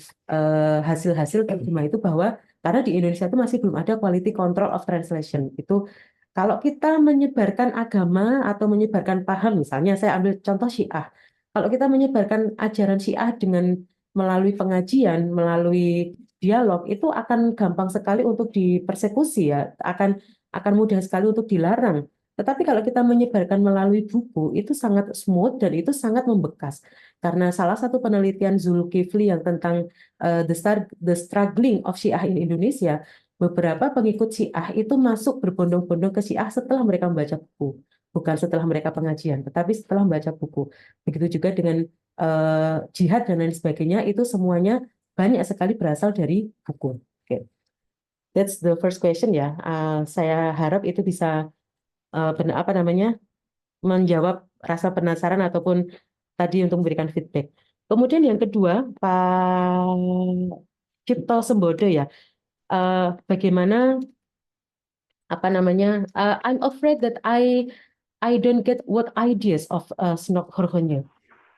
hasil-hasil terjemah itu bahwa karena di Indonesia itu masih belum ada quality control of translation. Itu kalau kita menyebarkan agama atau menyebarkan paham, misalnya saya ambil contoh Syiah. Kalau kita menyebarkan ajaran Syiah dengan melalui pengajian, melalui dialog, itu akan gampang sekali untuk dipersekusi ya, akan mudah sekali untuk dilarang. Tetapi kalau kita menyebarkan melalui buku, itu sangat smooth dan itu sangat membekas. Karena salah satu penelitian Zulkifli yang tentang the struggling of Syiah in Indonesia, beberapa pengikut Syiah itu masuk berbondong-bondong ke Syiah setelah mereka membaca buku. Bukan setelah mereka pengajian, tetapi setelah membaca buku. Begitu juga dengan jihad dan lain sebagainya, itu semuanya banyak sekali berasal dari buku. Okay. That's the first question ya. Saya harap itu bisa menjawab rasa penasaran ataupun tadi untuk memberikan feedback. Kemudian yang kedua, Pak Cipto Sembodo ya, bagaimana I'm afraid that I don't get what ideas of Snokhorhonye.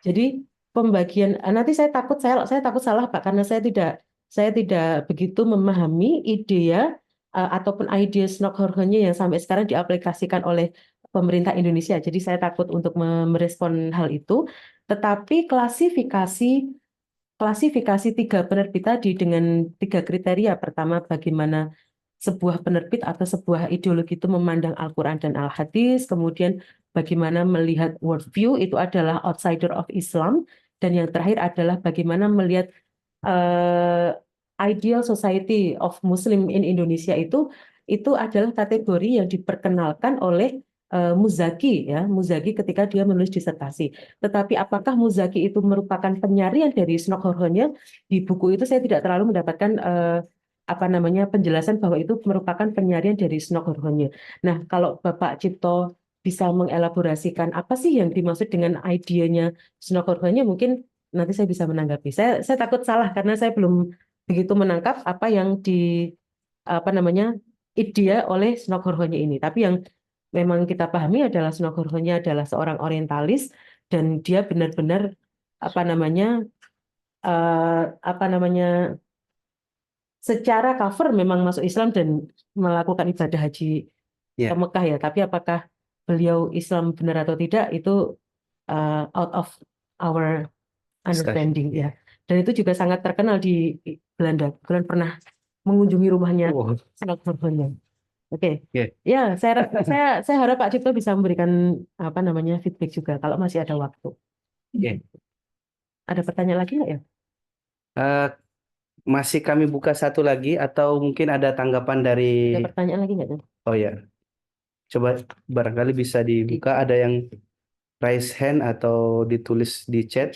Jadi pembagian nanti saya takut salah Pak karena saya tidak begitu memahami ide ataupun ide Snokhorhonye yang sampai sekarang diaplikasikan oleh pemerintah Indonesia. Jadi saya takut untuk merespon hal itu. Tetapi klasifikasi 3 penerbit tadi dengan 3 kriteria. Pertama, bagaimana sebuah penerbit atau sebuah ideologi itu memandang Al-Quran dan Al-Hadis, kemudian bagaimana melihat worldview itu adalah outsider of Islam, dan yang terakhir adalah bagaimana melihat ideal society of Muslim in Indonesia itu adalah kategori yang diperkenalkan oleh Muzaki ya, Muzaki ketika dia menulis disertasi. Tetapi apakah Muzaki itu merupakan penyarian dari Snokkhorhonye? Di buku itu saya tidak terlalu mendapatkan penjelasan bahwa itu merupakan penyarian dari Snokkhorhonye. Nah, kalau Bapak Cipto bisa mengelaborasikan apa sih yang dimaksud dengan idenya Snokkhorhonye, mungkin nanti saya bisa menanggapi. Saya takut salah karena saya belum begitu menangkap apa yang idea oleh Snokkhorhonye ini. Tapi yang memang kita pahami adalah Snokkhorhonye adalah seorang orientalis dan dia benar-benar secara cover memang masuk Islam dan melakukan ibadah haji ke Mekah ya. Tapi apakah beliau Islam benar atau tidak itu out of our understanding ya. Dan itu juga sangat terkenal di Belanda. Kalian pernah mengunjungi rumahnya Snokkhorhonye. Oke. Ya, saya harap Pak Cipto bisa memberikan feedback juga kalau masih ada waktu. Ada pertanyaan lagi nggak ya? Masih kami buka satu lagi atau mungkin ada tanggapan dari... Ada pertanyaan lagi nggak? Oh ya, coba barangkali bisa dibuka. Ada yang raise hand atau ditulis di chat.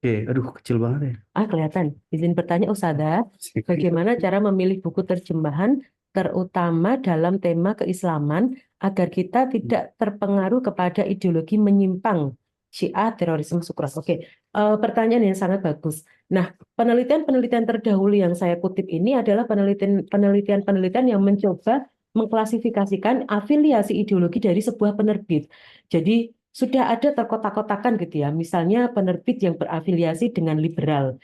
Oke, aduh kecil banget ya. Kelihatan. Izin bertanya Ustadzah, bagaimana cara memilih buku terjemahan terutama dalam tema keislaman agar kita tidak terpengaruh kepada ideologi menyimpang Syiah, terorisme, sukras. Oke, pertanyaan yang sangat bagus. Nah, penelitian-penelitian terdahulu yang saya kutip ini adalah penelitian-penelitian yang mencoba mengklasifikasikan afiliasi ideologi dari sebuah penerbit. Jadi sudah ada terkotak-kotakan gitu ya. Misalnya penerbit yang berafiliasi dengan liberal,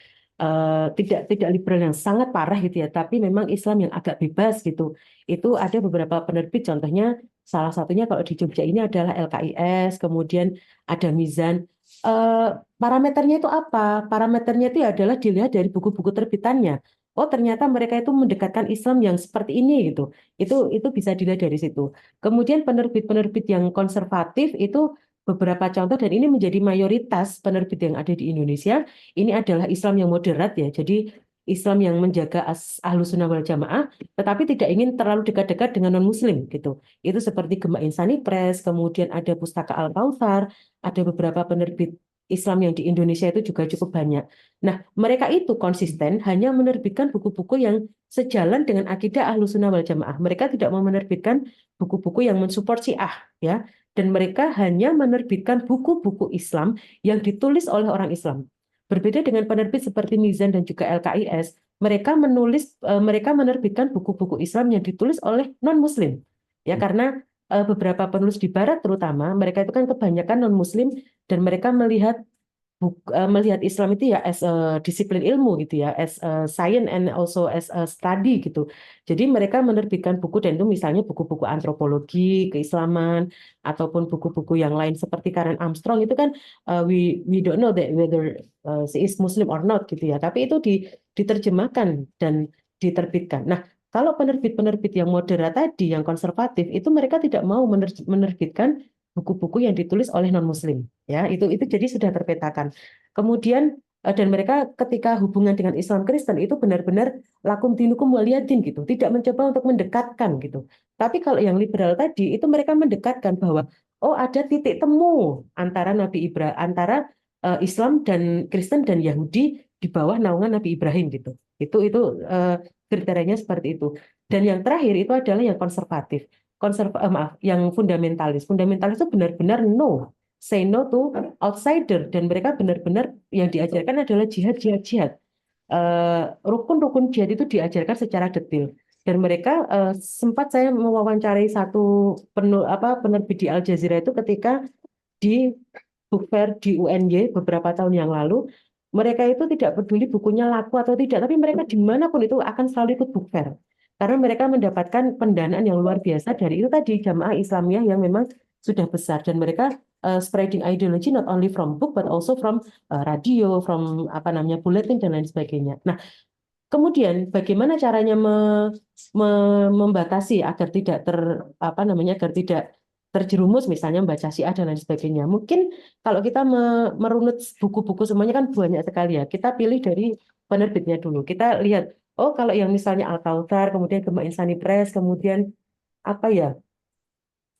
tidak liberal yang sangat parah gitu ya, tapi memang Islam yang agak bebas gitu. Itu ada beberapa penerbit, contohnya salah satunya kalau di Jogja ini adalah LKIS, kemudian ada Mizan. Parameternya itu apa? Parameternya itu adalah dilihat dari buku-buku terbitannya. Oh, ternyata mereka itu mendekatkan Islam yang seperti ini gitu. Itu bisa dilihat dari situ. Kemudian penerbit-penerbit yang konservatif itu beberapa contoh, dan ini menjadi mayoritas penerbit yang ada di Indonesia, ini adalah Islam yang moderat ya. Jadi Islam yang menjaga Ahlus Sunnah wal Jamaah, tetapi tidak ingin terlalu dekat-dekat dengan non-Muslim gitu. Itu seperti Gema Insani Press, kemudian ada Pustaka Al-Kautsar, ada beberapa penerbit Islam yang di Indonesia itu juga cukup banyak. Nah, mereka itu konsisten hanya menerbitkan buku-buku yang sejalan dengan akidah Ahlus Sunnah wal Jamaah. Mereka tidak mau menerbitkan buku-buku yang mensupport Syiah ya. Dan mereka hanya menerbitkan buku-buku Islam yang ditulis oleh orang Islam. Berbeda dengan penerbit seperti Mizan dan juga LKIS, mereka menerbitkan buku-buku Islam yang ditulis oleh non-Muslim. Ya, karena beberapa penulis di Barat terutama, mereka itu kan kebanyakan non-Muslim dan mereka melihat Islam itu ya as a disiplin ilmu gitu ya, as a science and also as a study gitu. Jadi mereka menerbitkan buku, dan itu misalnya buku-buku antropologi keislaman ataupun buku-buku yang lain seperti Karen Armstrong itu kan we don't know that whether she is Muslim or not gitu ya. Tapi itu diterjemahkan dan diterbitkan. Nah, kalau penerbit-penerbit yang moderat tadi, yang konservatif, itu mereka tidak mau menerbitkan buku-buku yang ditulis oleh non-Muslim, ya itu jadi sudah terpetakan. Kemudian dan mereka ketika hubungan dengan Islam Kristen itu benar-benar lakum dinukum waliyadin gitu, tidak mencoba untuk mendekatkan gitu. Tapi kalau yang liberal tadi itu mereka mendekatkan bahwa oh ada titik temu antara antara Islam dan Kristen dan Yahudi di bawah naungan Nabi Ibrahim gitu. Itu kriterianya seperti itu. Dan yang terakhir itu adalah yang konservatif. Yang fundamentalis. Fundamentalis itu benar-benar say no to outsider, dan mereka benar-benar yang diajarkan adalah jihad. Rukun-rukun jihad itu diajarkan secara detail. Dan mereka sempat saya mewawancarai satu penerbit di Al Jazeera itu ketika di book fair di UNY beberapa tahun yang lalu. Mereka itu tidak peduli bukunya laku atau tidak, tapi mereka dimanapun itu akan selalu ikut book fair. karena mereka mendapatkan pendanaan yang luar biasa dari itu tadi jamaah Islamiyah yang memang sudah besar dan mereka spreading ideology not only from book but also from radio, from apa namanya bulletin dan lain sebagainya. Nah, kemudian bagaimana caranya membatasi agar tidak apa namanya agar tidak terjerumus misalnya membaca Syiah dan lain sebagainya. Mungkin kalau kita merunut buku-buku semuanya kan banyak sekali ya. Kita pilih dari penerbitnya dulu. Kita lihat, oh kalau yang misalnya Al-Kautsar, kemudian Gema Insani Press, kemudian apa ya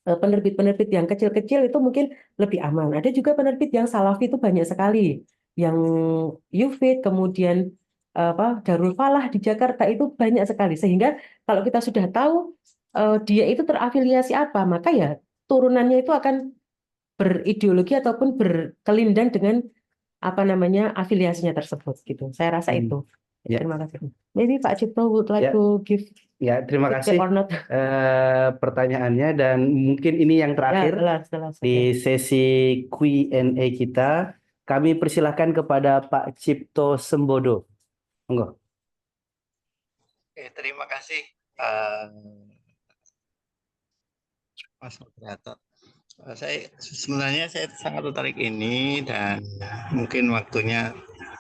penerbit-penerbit yang kecil-kecil itu mungkin lebih aman. Ada juga penerbit yang Salafi itu banyak sekali, yang Yufid, kemudian apa Darul Falah di Jakarta itu banyak sekali. Sehingga kalau kita sudah tahu dia itu terafiliasi apa, maka ya turunannya itu akan berideologi ataupun berkelindan dengan apa namanya afiliasinya tersebut gitu. Saya rasa itu. Ya. Terima kasih. Maybe Pak Cipto would like Ya. to give Ya, terima feedback kasih or not. pertanyaannya dan mungkin ini yang Ya, terakhir jelas. di sesi Q&A kita. Kami persilahkan kepada Pak Cipto Sembodo. Monggo. Oke, terima kasih Mas Moderator. Sebenarnya saya sangat tertarik ini dan mungkin waktunya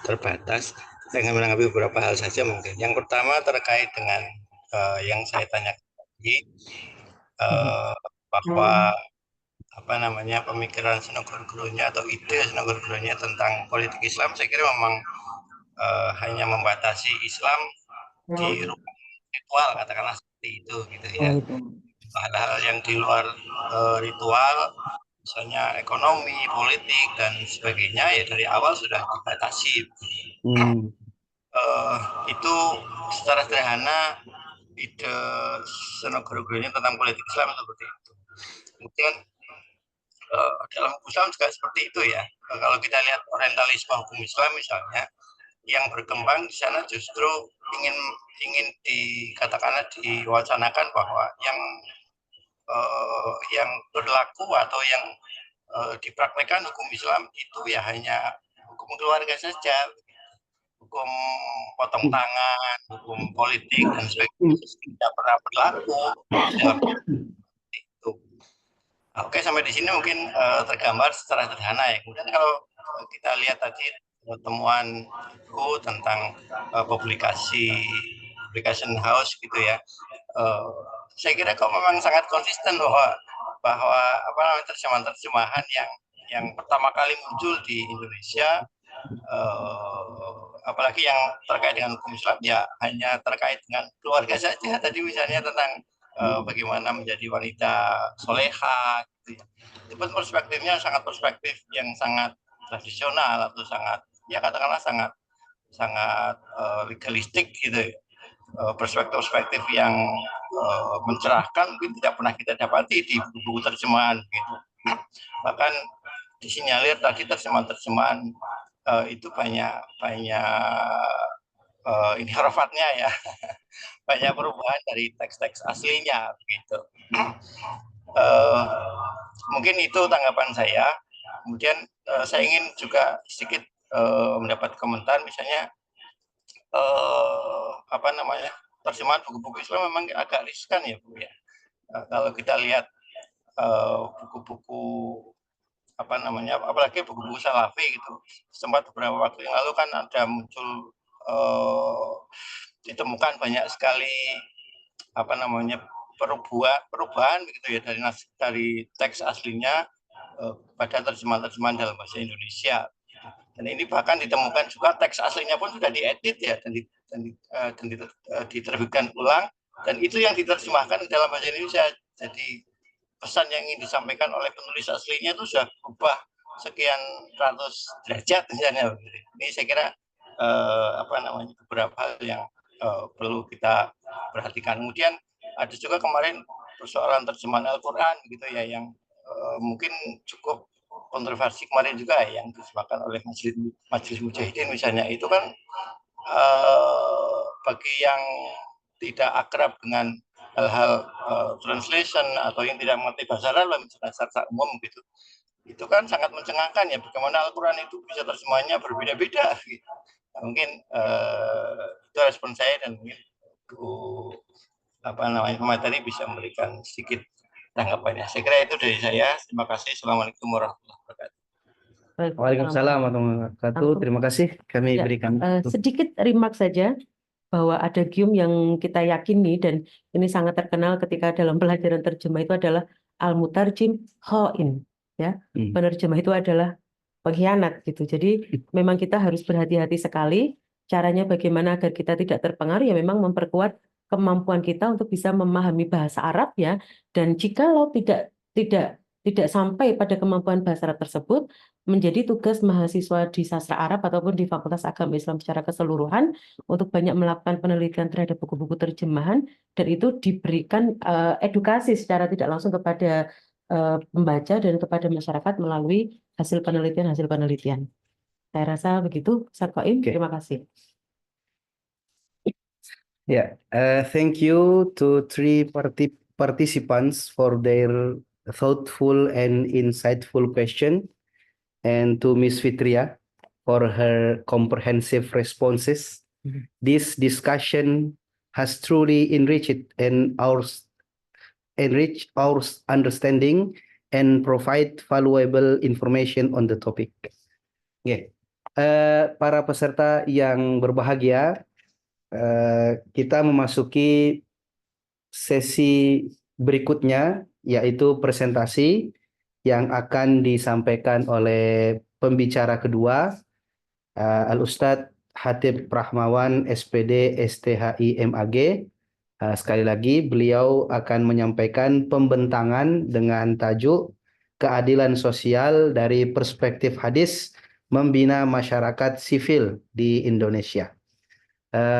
terbatas. Saya akan menanggapi beberapa hal saja mungkin. Yang pertama terkait dengan yang saya tanyakan tadi bahwa apa namanya pemikiran Senogor-Gurunya atau ide Senogor-Gurunya tentang politik Islam, saya kira memang hanya membatasi Islam di ruang ritual, katakanlah seperti itu gitu ya. Hal-hal yang di luar ritual, misalnya ekonomi, politik dan sebagainya ya dari awal sudah dibatasi. Itu secara sederhana ide Senogor-Gurunya tentang politik Islam seperti itu. Kemudian dalam hukum Islam juga seperti itu ya. Kalau kita lihat orientalisme hukum Islam misalnya, yang berkembang di sana justru ingin dikatakanlah diwacanakan bahwa yang berlaku atau yang dipraktekkan hukum Islam itu ya hanya hukum keluarga saja, hukum potong tangan, hukum politik dan sebagainya tidak pernah berlaku dalam itu. Oke, sampai di sini mungkin tergambar secara sederhana ya. Kemudian kalau kita lihat tadi temuanku tentang publication house gitu ya, saya kira kok memang sangat konsisten bahwa apa namanya terjemahan-terjemahan yang pertama kali muncul di Indonesia, apalagi yang terkait dengan hukum Islam ya hanya terkait dengan keluarga saja. Tadi misalnya tentang bagaimana menjadi wanita soleha gitu ya. Itu perspektifnya sangat perspektif yang sangat tradisional atau sangat ya katakanlah sangat legalistik gitu ya. Perspektif yang mencerahkan mungkin tidak pernah kita dapati di buku-buku terjemahan gitu. Bahkan disinyalir tadi terjemahan itu banyak ini harafatnya ya banyak perubahan dari teks-teks aslinya begitu. Mungkin itu tanggapan saya. Kemudian saya ingin juga sedikit mendapat komentar misalnya apa namanya terjemahan buku-buku Islam memang agak riskan ya Bu ya. Kalau kita lihat buku-buku apa namanya apalagi buku-buku Salafi gitu, sempat beberapa waktu yang lalu kan ada muncul ditemukan banyak sekali apa namanya perubahan begitu ya dari teks aslinya pada terjemahan dalam bahasa Indonesia. Dan ini bahkan ditemukan juga teks aslinya pun sudah diedit ya dan diterbitkan ulang dan itu yang diterjemahkan dalam bahasa Indonesia. Jadi pesan yang ingin disampaikan oleh penulis aslinya itu sudah berubah sekian ratus derajat misalnya. Ini saya kira apa namanya beberapa hal yang perlu kita perhatikan. Kemudian ada juga kemarin persoalan terjemahan Al-Quran gitu ya yang mungkin cukup kontroversi kemarin juga yang disepakati oleh Majelis Mujahidin misalnya itu kan bagi yang tidak akrab dengan hal-hal translation atau yang tidak mengerti bahasa Arab secara umum gitu itu kan sangat mencengangkan ya bagaimana Al-Quran itu bisa terjemahannya berbeda-beda gitu. Nah, mungkin itu respon saya dan mungkin pemateri bisa memberikan sedikit tanggapannya. Saya kira itu dari saya. Terima kasih. Assalamualaikum warahmatullahi wabarakatuh. Baik, Waalaikumsalam warahmatullahi wabarakatuh. Langsung. Terima kasih kami Ya, berikan. sedikit remark saja bahwa ada gium yang kita yakini dan ini sangat terkenal ketika dalam pelajaran terjemah itu adalah al-mutarjim khoin, ya. Penerjemah itu adalah pengkhianat gitu. Jadi memang kita harus berhati-hati sekali. Caranya bagaimana agar kita tidak terpengaruh ya memang memperkuat kemampuan kita untuk bisa memahami bahasa Arab ya. Dan jikalau tidak sampai pada kemampuan bahasa Arab tersebut, menjadi tugas mahasiswa di sastra Arab ataupun di Fakultas Agama Islam secara keseluruhan untuk banyak melakukan penelitian terhadap buku-buku terjemahan dan itu diberikan edukasi secara tidak langsung kepada pembaca dan kepada masyarakat melalui hasil penelitian. Saya rasa begitu, Ustaz Qaim. Oke. Terima kasih. Yeah, thank you to three participants for their thoughtful and insightful question, and to Ms. Fitria for her comprehensive responses. This discussion has truly enriched our understanding and provide valuable information on the topic. Okay. Para peserta yang berbahagia, kita memasuki sesi berikutnya, yaitu presentasi yang akan disampaikan oleh pembicara kedua, Al-Ustadz Hatib Rahmawan, SPD, STHI, MAG. Sekali lagi, beliau akan menyampaikan pembentangan dengan tajuk Keadilan Sosial dari Perspektif Hadis Membina Masyarakat Sivil di Indonesia.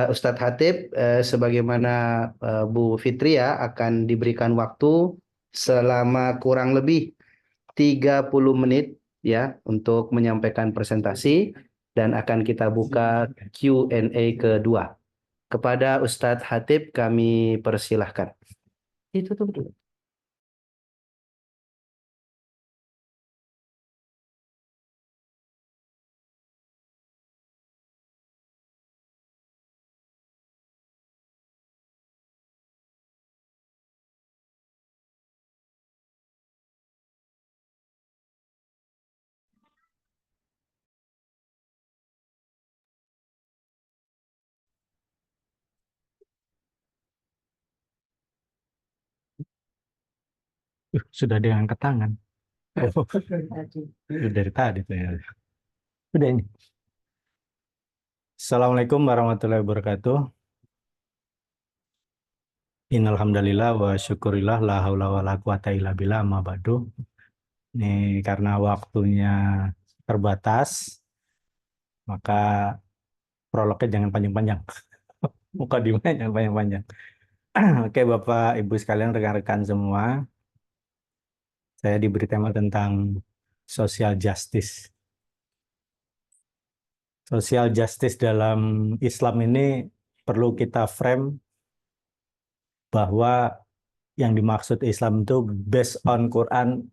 Ustadz Hatib, sebagaimana Bu Fitria akan diberikan waktu selama kurang lebih 30 menit ya untuk menyampaikan presentasi dan akan kita buka Q&A kedua. Kepada Ustadz Hatib kami persilahkan. Ditutup dulu. Sudah diangkat tangan. Dari tadi tuh ya. Udah ini. Assalamualaikum warahmatullahi wabarakatuh. Innalhamdalillah wa syukurillah la haula wa la quwata illa billah ma ba'du. Ini karena waktunya terbatas, maka prolognya jangan panjang-panjang. Mukadimahnya jangan panjang-panjang. Oke, Bapak, Ibu sekalian, rekan-rekan semua. Saya diberi tema tentang social justice. Social justice dalam Islam ini perlu kita frame bahwa yang dimaksud Islam itu based on Quran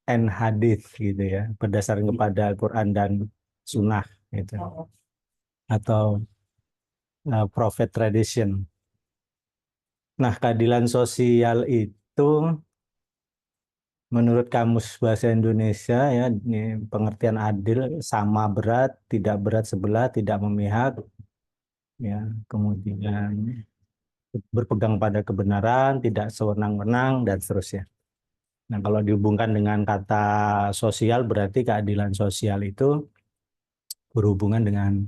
and Hadith gitu ya, berdasarkan kepada Quran dan Sunnah gitu, atau Prophet tradition. Nah, keadilan sosial itu menurut Kamus Bahasa Indonesia ya, ini pengertian adil sama berat, tidak berat sebelah, tidak memihak, ya, kemudian berpegang pada kebenaran, tidak sewenang-wenang, dan seterusnya. Nah, kalau dihubungkan dengan kata sosial, berarti keadilan sosial itu berhubungan dengan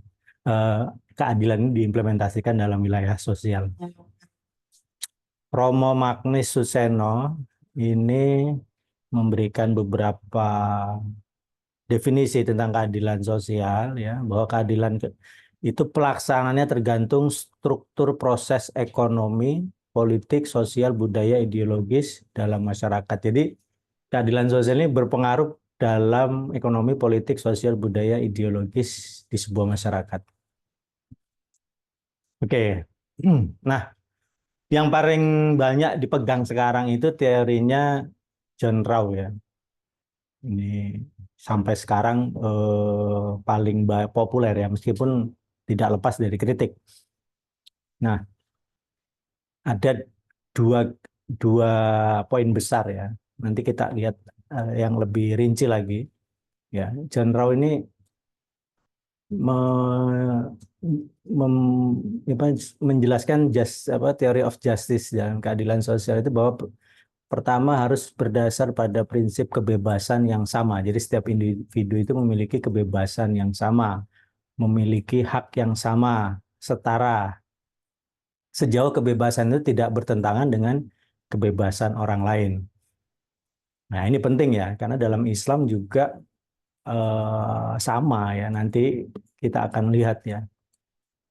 keadilan ini diimplementasikan dalam wilayah sosial. Romo Magnis Suseno ini memberikan beberapa definisi tentang keadilan sosial, ya, bahwa keadilan itu pelaksanaannya tergantung struktur proses ekonomi, politik, sosial, budaya, ideologis dalam masyarakat. Jadi keadilan sosial ini berpengaruh dalam ekonomi, politik, sosial, budaya, ideologis di sebuah masyarakat. Oke. Nah, yang paling banyak dipegang sekarang itu teorinya John Rau ya. Ini sampai sekarang paling populer ya, meskipun tidak lepas dari kritik. Nah, ada dua poin besar ya. Nanti kita lihat yang lebih rinci lagi. Ya, John Raw ini menjelaskan theory of justice dalam keadilan sosial itu bahwa pertama harus berdasar pada prinsip kebebasan yang sama. Jadi setiap individu itu memiliki kebebasan yang sama, memiliki hak yang sama, setara. Sejauh kebebasan itu tidak bertentangan dengan kebebasan orang lain. Nah, ini penting ya, karena dalam Islam juga sama ya, nanti kita akan lihat ya.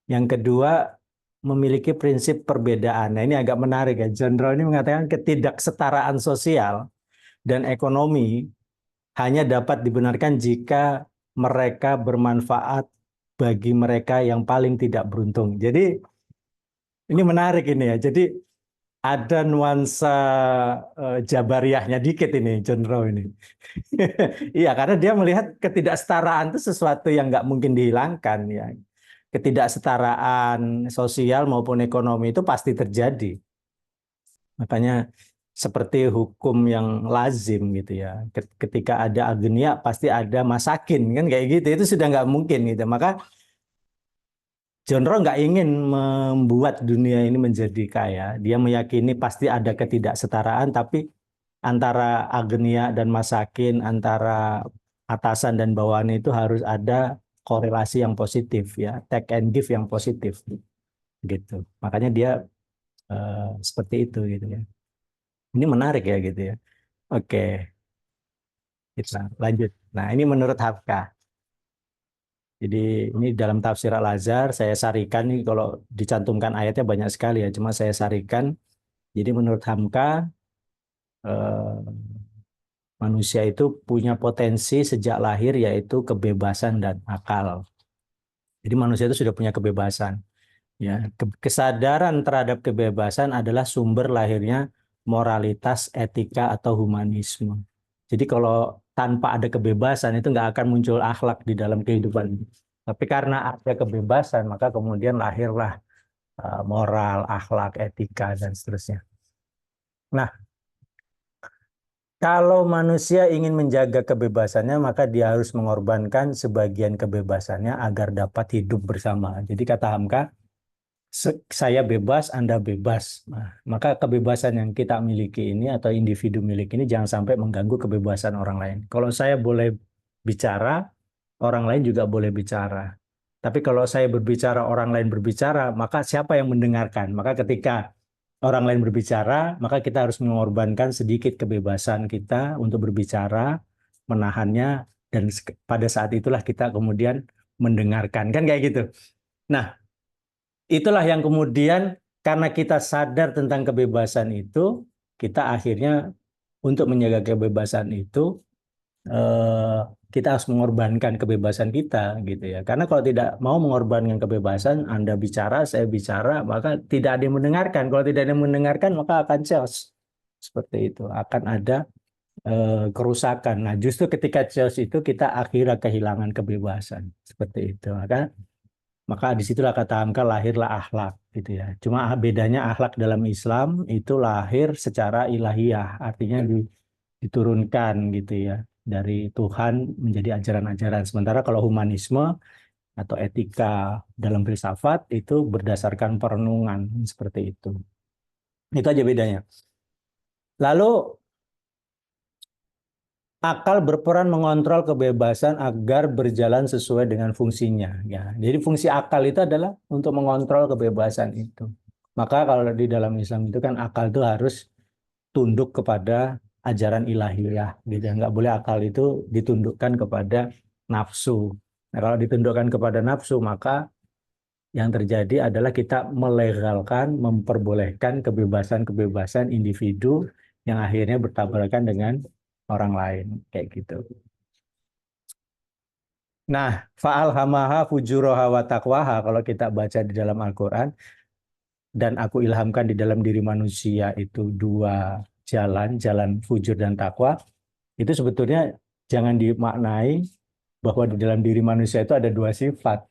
Yang kedua, memiliki prinsip perbedaan. Nah, ini agak menarik ya. John Raw ini mengatakan ketidaksetaraan sosial dan ekonomi hanya dapat dibenarkan jika mereka bermanfaat bagi mereka yang paling tidak beruntung. Jadi ini menarik ini ya. Jadi ada nuansa jabariyahnya dikit ini John Raw ini. Iya, karena dia melihat ketidaksetaraan itu sesuatu yang nggak mungkin dihilangkan ya. Ketidaksetaraan sosial maupun ekonomi itu pasti terjadi. Makanya seperti hukum yang lazim gitu ya. Ketika ada agniya pasti ada masakin kan kayak gitu. Itu sudah nggak mungkin gitu. Maka John Raw nggak ingin membuat dunia ini menjadi kaya. Dia meyakini pasti ada ketidaksetaraan, tapi antara agniya dan masakin, antara atasan dan bawahan itu harus ada korelasi yang positif ya, take and give yang positif gitu. Makanya dia seperti itu gitu ya. Ini menarik ya gitu ya. Oke, kita lanjut. Nah ini menurut Hafkah. Jadi ini dalam tafsir Al-Azhar saya sarikan nih, kalau dicantumkan ayatnya banyak sekali ya, cuma saya sarikan. Jadi menurut Hamka manusia itu punya potensi sejak lahir yaitu kebebasan dan akal. Jadi manusia itu sudah punya kebebasan. Ya, kesadaran terhadap kebebasan adalah sumber lahirnya moralitas, etika atau humanisme. Jadi kalau tanpa ada kebebasan itu nggak akan muncul akhlak di dalam kehidupan. Tapi karena ada kebebasan maka kemudian lahirlah moral, akhlak, etika dan seterusnya. Nah, kalau manusia ingin menjaga kebebasannya maka dia harus mengorbankan sebagian kebebasannya agar dapat hidup bersama. Jadi kata Hamka, saya bebas, Anda bebas. Nah, maka kebebasan yang kita miliki ini atau individu miliki ini jangan sampai mengganggu kebebasan orang lain. Kalau saya boleh bicara, orang lain juga boleh bicara. Tapi kalau saya berbicara, orang lain berbicara, maka siapa yang mendengarkan? Maka ketika orang lain berbicara, maka kita harus mengorbankan sedikit kebebasan kita untuk berbicara, menahannya, dan pada saat itulah kita kemudian mendengarkan. Kan kayak gitu. Nah, itulah yang kemudian karena kita sadar tentang kebebasan itu, kita akhirnya untuk menjaga kebebasan itu kita harus mengorbankan kebebasan kita gitu ya. Karena kalau tidak mau mengorbankan kebebasan, Anda bicara, saya bicara, maka tidak ada yang mendengarkan. Kalau tidak ada yang mendengarkan, maka akan chaos. Seperti itu, akan ada kerusakan. Nah, justru ketika chaos itu kita akhirnya kehilangan kebebasan. Seperti itu. Maka disitulah kata Hamka lahirlah akhlak gitu ya. Cuma bedanya akhlak dalam Islam itu lahir secara ilahiyah, artinya diturunkan gitu ya dari Tuhan menjadi ajaran-ajaran. Sementara kalau humanisme atau etika dalam filsafat itu berdasarkan perenungan seperti itu. Itu aja bedanya. Lalu akal berperan mengontrol kebebasan agar berjalan sesuai dengan fungsinya. Ya, jadi fungsi akal itu adalah untuk mengontrol kebebasan itu. Maka kalau di dalam Islam itu kan akal itu harus tunduk kepada ajaran ilahiyah. Gitu. Nggak boleh akal itu ditundukkan kepada nafsu. Nah, kalau ditundukkan kepada nafsu, maka yang terjadi adalah kita melegalkan, memperbolehkan kebebasan-kebebasan individu yang akhirnya bertabrakan dengan orang lain kayak gitu. Nah, fa'alhamaha fujuroha wa taqwaha kalau kita baca di dalam Al-Qur'an, dan aku ilhamkan di dalam diri manusia itu dua jalan, jalan fujur dan takwa. Itu sebetulnya jangan dimaknai bahwa di dalam diri manusia itu ada dua sifat.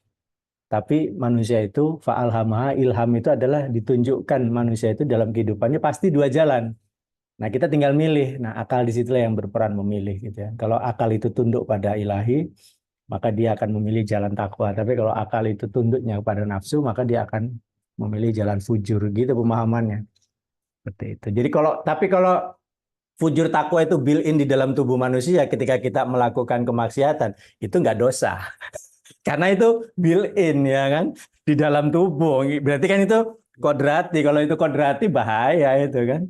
Tapi manusia itu fa'alhamaha, ilham itu adalah ditunjukkan manusia itu dalam kehidupannya pasti dua jalan. Nah, kita tinggal milih. Nah, akal di situlah yang berperan memilih gitu ya. Kalau akal itu tunduk pada ilahi, maka dia akan memilih jalan takwa. Tapi kalau akal itu tunduknya pada nafsu, maka dia akan memilih jalan fujur gitu pemahamannya. Seperti itu. Jadi kalau fujur takwa itu built-in di dalam tubuh manusia ketika kita melakukan kemaksiatan, itu nggak dosa. Karena itu built-in ya kan di dalam tubuh. Berarti kan itu kodrati. Kalau itu kodrati bahaya itu kan.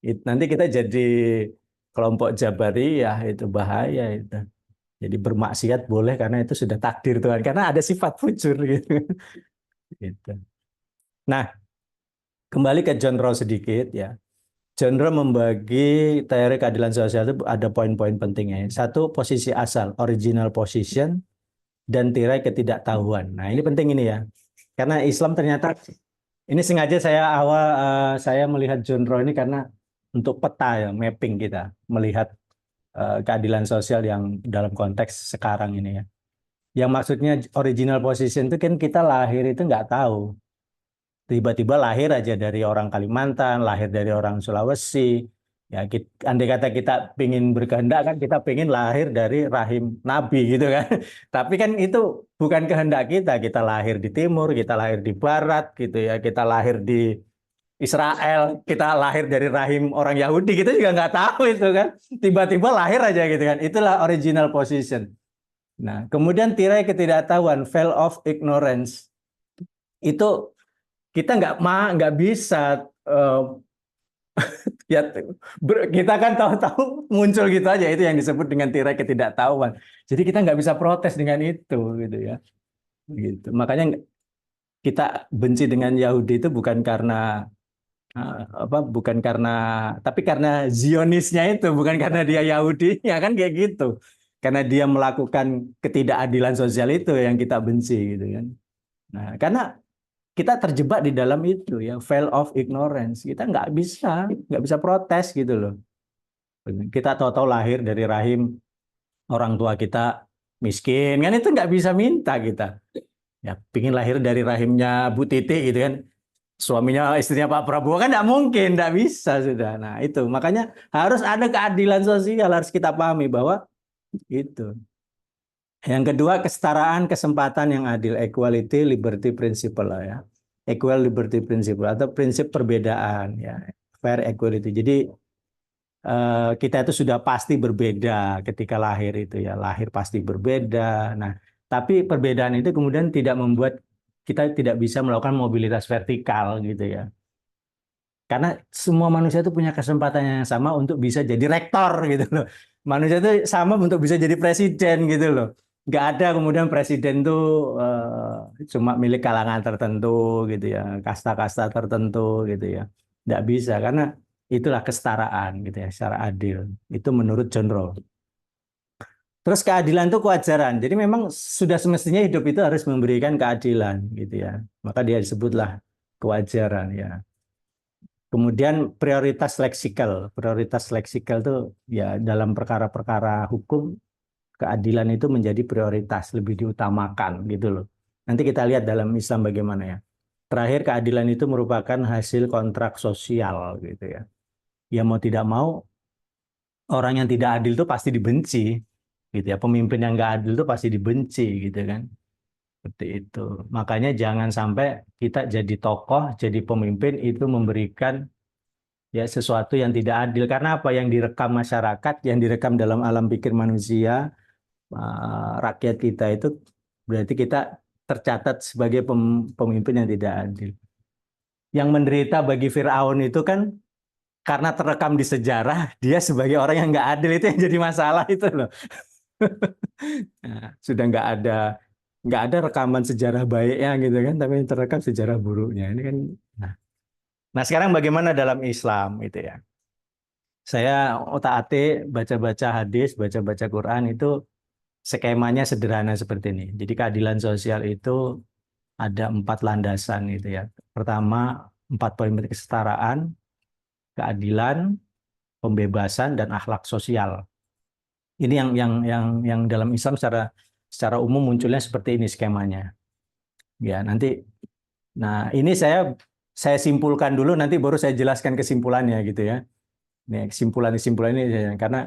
Nanti kita jadi kelompok jabariyah, itu bahaya itu. Jadi bermaksiat boleh karena itu sudah takdir Tuhan. Karena ada sifat fujur gitu. Gitu. Nah, kembali ke John Rawls sedikit ya. John Rawls membagi teori keadilan sosial itu ada poin-poin pentingnya. Satu, posisi asal, original position, dan tirai ketidaktahuan. Nah, ini penting ini ya. Karena Islam ternyata, ini sengaja saya melihat John Rawls ini karena untuk peta ya, mapping kita, melihat keadilan sosial yang dalam konteks sekarang ini ya. Yang maksudnya original position itu kan kita lahir itu nggak tahu. Tiba-tiba lahir aja dari orang Kalimantan, lahir dari orang Sulawesi. Ya, andai kata kita pingin berkehendak kan kita pingin lahir dari rahim Nabi gitu kan. Tapi kan itu bukan kehendak kita. Kita lahir di timur, kita lahir di barat gitu ya. Kita lahir di Israel, kita lahir dari rahim orang Yahudi, kita juga nggak tahu itu kan. Tiba-tiba lahir aja gitu kan. Itulah original position. Nah, kemudian tirai ketidaktahuan, veil of ignorance. Itu kita nggak bisa ya kita kan tahu-tahu muncul gitu aja, itu yang disebut dengan tirai ketidaktahuan. Jadi kita nggak bisa protes dengan itu gitu ya. Gitu. Makanya kita benci dengan Yahudi itu bukan karena tapi karena Zionisnya itu, bukan karena dia Yahudi ya kan kayak gitu. Karena dia melakukan ketidakadilan sosial itu yang kita benci gitu kan. Nah, karena kita terjebak di dalam itu ya, veil of ignorance. Kita nggak bisa protes gitu loh. Kita tahu-tahu lahir dari rahim orang tua kita miskin, kan itu nggak bisa minta kita. Ya, pingin lahir dari rahimnya Bu Titi gitu kan. Suaminya, istrinya Pak Prabowo kan nggak mungkin, nggak bisa sudah. Nah itu makanya harus ada keadilan sosial, harus kita pahami bahwa itu. Yang kedua, kesetaraan kesempatan yang adil, equality liberty principle lah ya, equal liberty principle atau prinsip perbedaan ya, fair equality. Jadi kita itu sudah pasti berbeda ketika lahir itu ya, lahir pasti berbeda. Nah tapi perbedaan itu kemudian tidak membuat kita tidak bisa melakukan mobilitas vertikal gitu ya. Karena semua manusia itu punya kesempatan yang sama untuk bisa jadi rektor gitu loh. Manusia itu sama untuk bisa jadi presiden gitu loh. Nggak ada kemudian presiden tuh cuma milik kalangan tertentu gitu ya, kasta-kasta tertentu gitu ya. Nggak bisa karena itulah kesetaraan gitu ya, secara adil. Itu menurut John Rawls. Terus keadilan itu kewajaran. Jadi memang sudah semestinya hidup itu harus memberikan keadilan gitu ya. Maka dia disebutlah kewajaran ya. Kemudian prioritas leksikal. Prioritas leksikal itu ya dalam perkara-perkara hukum keadilan itu menjadi prioritas, lebih diutamakan gitu loh. Nanti kita lihat dalam Islam bagaimana ya. Terakhir keadilan itu merupakan hasil kontrak sosial gitu ya. Ya mau tidak mau orang yang tidak adil itu pasti dibenci. Gitu ya, pemimpin yang nggak adil itu pasti dibenci gitu kan, seperti itu. Makanya jangan sampai kita jadi tokoh, jadi pemimpin itu memberikan ya sesuatu yang tidak adil. Karena apa yang direkam masyarakat, yang direkam dalam alam pikir manusia, rakyat kita itu berarti kita tercatat sebagai pemimpin yang tidak adil. Yang menderita bagi Firaun itu kan karena terekam di sejarah dia sebagai orang yang nggak adil, itu yang jadi masalah itu loh. Nah, sudah nggak ada rekaman sejarah baiknya gitu kan, tapi yang terekam sejarah buruknya ini kan. Nah sekarang bagaimana dalam Islam itu ya? Saya otak-atik baca-baca hadis, baca-baca Quran itu skemanya sederhana seperti ini. Jadi keadilan sosial itu ada 4 landasan gitu ya. Pertama 4 poin kesetaraan, keadilan, pembebasan, dan akhlak sosial. Ini yang dalam Islam secara umum munculnya seperti ini skemanya. Ya, nanti nah ini saya simpulkan dulu, nanti baru saya jelaskan kesimpulannya gitu ya. Nih, kesimpulan ini karena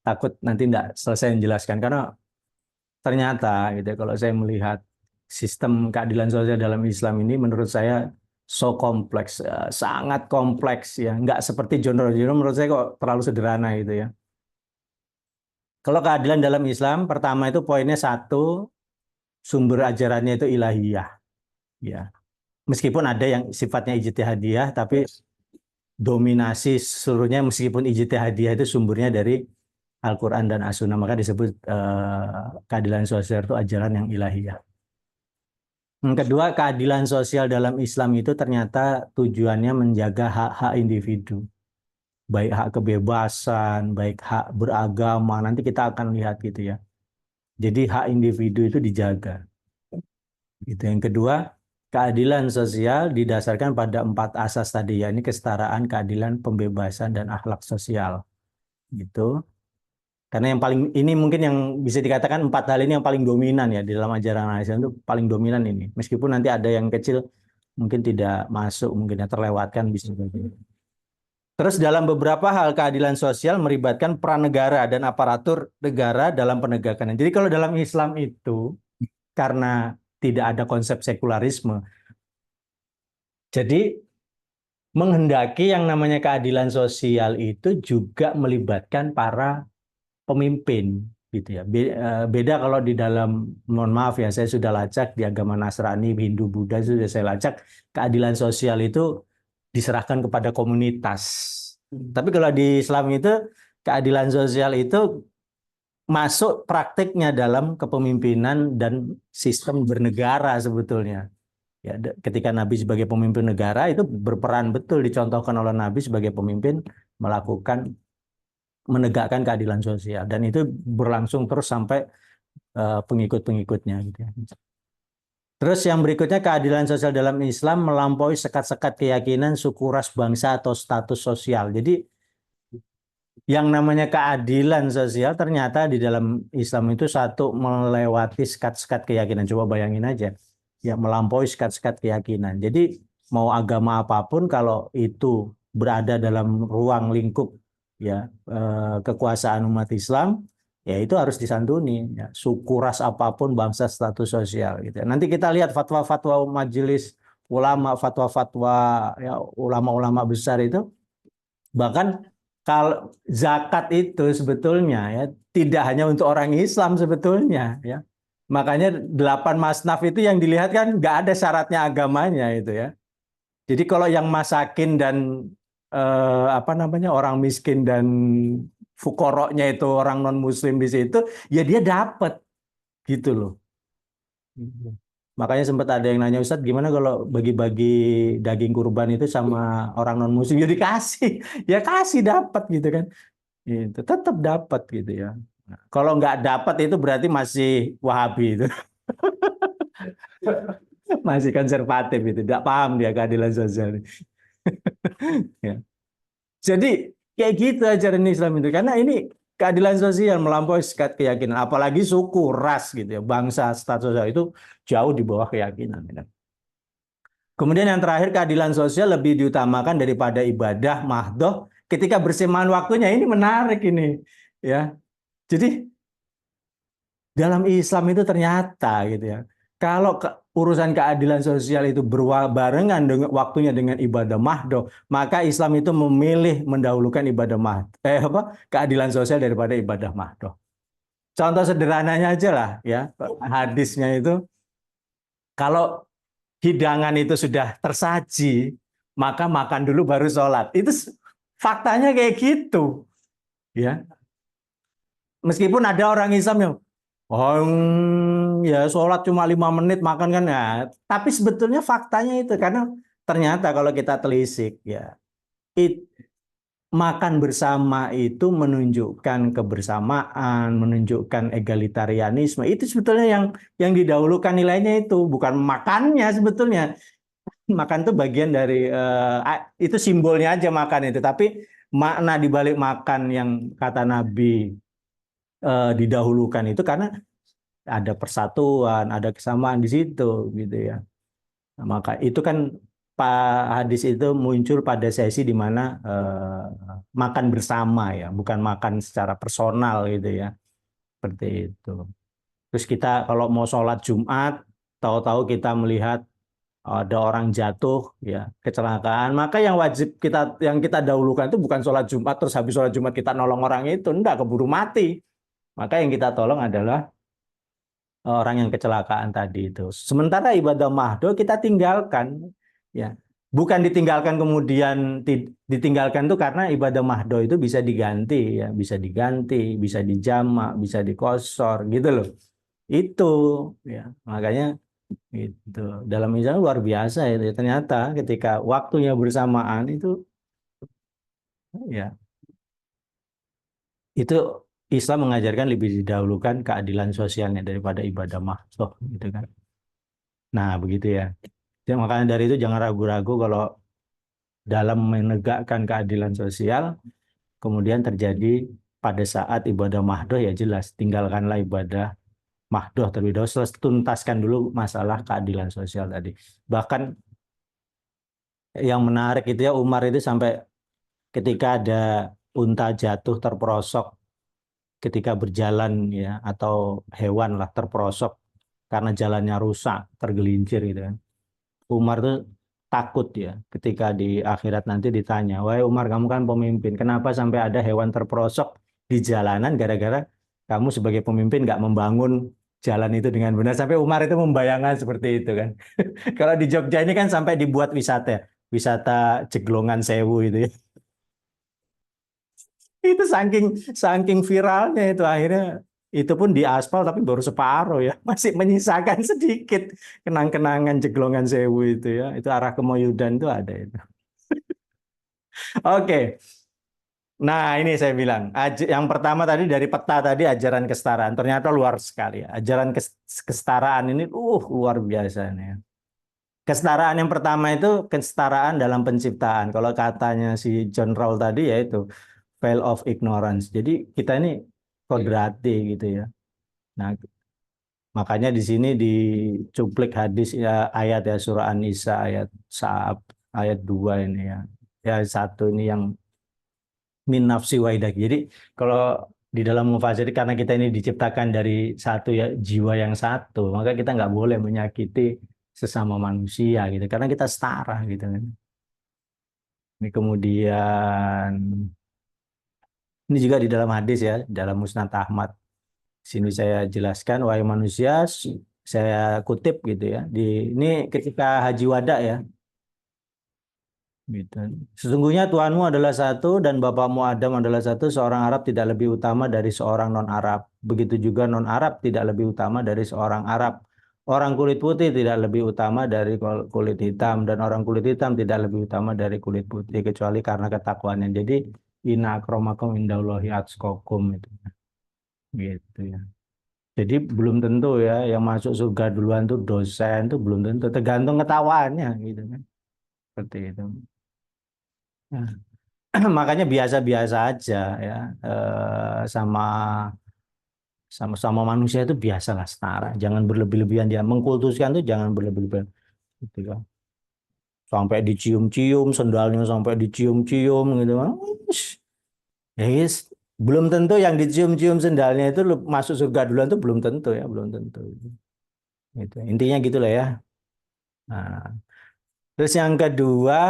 takut nanti tidak selesai menjelaskan, karena ternyata gitu ya, kalau saya melihat sistem keadilan sosial dalam Islam ini menurut saya so kompleks, sangat kompleks ya, nggak seperti genre-genre menurut saya kok terlalu sederhana gitu ya. Kalau keadilan dalam Islam, pertama itu poinnya satu, sumber ajarannya itu ilahiyah ya. Meskipun ada yang sifatnya ijtihadiyah, tapi dominasi seluruhnya meskipun ijtihadiyah itu sumbernya dari Al-Quran dan As-Sunnah, maka disebut keadilan sosial itu ajaran yang ilahiyah. Yang kedua, keadilan sosial dalam Islam itu ternyata tujuannya menjaga hak-hak individu, baik hak kebebasan, baik hak beragama, nanti kita akan lihat gitu ya. Jadi hak individu itu dijaga. Itu yang kedua, keadilan sosial didasarkan pada 4 asas tadi ya, ini kesetaraan, keadilan, pembebasan, dan akhlak sosial. Gitu. Karena yang paling ini mungkin yang bisa dikatakan 4 hal ini yang paling dominan ya di dalam ajaran Islam, itu paling dominan ini. Meskipun nanti ada yang kecil mungkin tidak masuk, mungkin yang terlewatkan bisa. Terus dalam beberapa hal keadilan sosial melibatkan peran negara dan aparatur negara dalam penegakannya. Jadi kalau dalam Islam itu karena tidak ada konsep sekularisme, jadi menghendaki yang namanya keadilan sosial itu juga melibatkan para pemimpin gitu ya. Beda kalau di dalam, mohon maaf ya, saya sudah lacak di agama Nasrani, Hindu, Buddha sudah saya lacak, keadilan sosial itu diserahkan kepada komunitas. Tapi kalau di Islam itu keadilan sosial itu masuk praktiknya dalam kepemimpinan dan sistem bernegara sebetulnya. Ya, ketika Nabi sebagai pemimpin negara itu berperan betul, dicontohkan oleh Nabi sebagai pemimpin menegakkan keadilan sosial, dan itu berlangsung terus sampai pengikut-pengikutnya gitu ya. Terus yang berikutnya, keadilan sosial dalam Islam melampaui sekat-sekat keyakinan, suku, ras, bangsa, atau status sosial. Jadi yang namanya keadilan sosial ternyata di dalam Islam itu satu, melewati sekat-sekat keyakinan. Coba bayangin aja, ya, melampaui sekat-sekat keyakinan. Jadi mau agama apapun kalau itu berada dalam ruang lingkup ya kekuasaan umat Islam, ya itu harus disantuni. Ya. Suku, ras apapun, bangsa, status sosial. Gitu. Nanti kita lihat fatwa-fatwa majelis ulama, fatwa-fatwa ya, ulama-ulama besar itu, bahkan kalau zakat itu sebetulnya ya tidak hanya untuk orang Islam sebetulnya ya. Makanya 8 masnaf itu yang dilihat kan nggak ada syaratnya agamanya itu ya. Jadi kalau yang masakin dan orang miskin dan fukoroknya itu orang non Muslim di situ, ya dia dapat gitu loh. Makanya sempat ada yang nanya, Ustadz gimana kalau bagi-bagi daging kurban itu sama orang non Muslim? Ya dikasih, ya kasih dapat gitu kan. Itu tetap dapat gitu ya. Nah, kalau nggak dapat itu berarti masih Wahabi itu. Masih konservatif itu, tidak paham dia keadilan sosial. Ya. Jadi kayak gitu ajaran Islam itu, karena ini keadilan sosial melampaui sekat keyakinan, apalagi suku, ras gitu ya, bangsa, status sosial itu jauh di bawah keyakinan. Ya. Kemudian yang terakhir, keadilan sosial lebih diutamakan daripada ibadah mahdoh ketika bersamaan waktunya. Ini menarik ini, ya. Jadi dalam Islam itu ternyata gitu ya, kalau urusan keadilan sosial itu berbarengan dengan waktunya dengan ibadah mahdoh, maka Islam itu memilih mendahulukan keadilan sosial daripada ibadah mahdoh. Contoh sederhananya aja lah ya, hadisnya itu kalau hidangan itu sudah tersaji, maka makan dulu baru sholat. Itu faktanya kayak gitu, ya. Meskipun ada orang Islam yang ya sholat cuma 5 menit makan kan ya. Tapi sebetulnya faktanya itu, karena ternyata kalau kita telisik ya, makan bersama itu menunjukkan kebersamaan, menunjukkan egalitarianisme. Itu sebetulnya yang didahulukan nilainya, itu bukan makannya sebetulnya. Makan itu bagian dari itu simbolnya aja makan itu, tapi makna di balik makan yang kata Nabi didahulukan itu karena ada persatuan, ada kesamaan di situ gitu ya. Nah, maka itu kan hadis itu muncul pada sesi di mana makan bersama ya, bukan makan secara personal gitu ya, seperti itu. Terus kita kalau mau sholat Jumat, tahu-tahu kita melihat ada orang jatuh ya, kecelakaan, maka yang kita dahulukan itu bukan sholat Jumat terus habis sholat Jumat kita nolong orang itu, enggak, keburu mati. Maka yang kita tolong adalah orang yang kecelakaan tadi itu. Sementara ibadah mahdo kita tinggalkan ya. Bukan ditinggalkan kemudian ditinggalkan itu karena ibadah mahdo itu bisa diganti ya, bisa dijamak, bisa dikosor gitu loh. Itu ya. Makanya itu dalam Islam luar biasa itu. Ternyata ketika waktunya bersamaan itu ya, itu Islam mengajarkan lebih didahulukan keadilan sosialnya daripada ibadah mahdoh gitu kan. Nah, begitu ya. Ya, makanya dari itu jangan ragu-ragu kalau dalam menegakkan keadilan sosial kemudian terjadi pada saat ibadah mahdoh, ya jelas tinggalkanlah ibadah mahdoh terlebih dahulu, tuntaskan dulu masalah keadilan sosial tadi. Bahkan yang menarik itu ya, Umar itu sampai ketika ada unta jatuh terperosok ketika berjalan ya, atau hewan lah terperosok karena jalannya rusak, tergelincir gitu kan. Umar tuh takut ya ketika di akhirat nanti ditanya, wahai Umar, kamu kan pemimpin, kenapa sampai ada hewan terperosok di jalanan gara-gara kamu sebagai pemimpin nggak membangun jalan itu dengan benar. Sampai Umar itu membayangkan seperti itu kan. Kalau di Jogja ini kan sampai dibuat wisata Jeglongan Sewu itu ya. Itu saking viralnya itu, akhirnya itu pun diaspal tapi baru separuh ya, masih menyisakan sedikit kenang-kenangan Jeglongan Sewu itu ya, itu arah ke Moyudan itu ada itu. Oke, nah ini saya bilang yang pertama tadi dari peta tadi ajaran kesetaraan, ternyata luar sekali ya. Ajaran kesetaraan ini luar biasa nih ya. Kesetaraan yang pertama itu kesetaraan dalam penciptaan, kalau katanya si John Rawls tadi yaitu veil of ignorance. Jadi kita ini kodrati gitu ya. Nah, makanya di sini dicuplik hadis ya, ayat ya, surah An-Nisa ayat 2 ini ya. Ya, 1 ini yang min nafsi waidah. Jadi kalau di dalam mufasir, karena kita ini diciptakan dari satu ya, jiwa yang satu, maka kita nggak boleh menyakiti sesama manusia gitu, karena kita setara gitu kan. Ini kemudian ini juga di dalam hadis ya, dalam Musnad Ahmad. Sini saya jelaskan, wahai manusia, saya kutip gitu ya. Ini ketika haji wada ya. Gitu. Sesungguhnya Tuhanmu adalah satu dan bapakmu Adam adalah satu. Seorang Arab tidak lebih utama dari seorang non-Arab. Begitu juga non-Arab tidak lebih utama dari seorang Arab. Orang kulit putih tidak lebih utama dari kulit hitam, dan orang kulit hitam tidak lebih utama dari kulit putih, kecuali karena ketakwanya. Jadi inna akramakum indallahi atqakum itu. Gitu ya. Jadi belum tentu ya yang masuk surga duluan tuh dosen, tuh belum tentu, tergantung ketawaannya gitu kan. Seperti itu. Nah, makanya biasa-biasa aja ya, sama sama manusia itu biasalah setara. Jangan berlebih-lebihan, dia mengkultuskan tuh jangan berlebih-lebihan gitu kan. Sampai dicium-cium sendalnya, sampai dicium-cium gitu kan. Ya, yes. Belum tentu yang dicium-cium sendalnya itu masuk surga duluan, tuh belum tentu ya, belum tentu. Gitu. Intinya gitulah ya. Nah, terus yang kedua,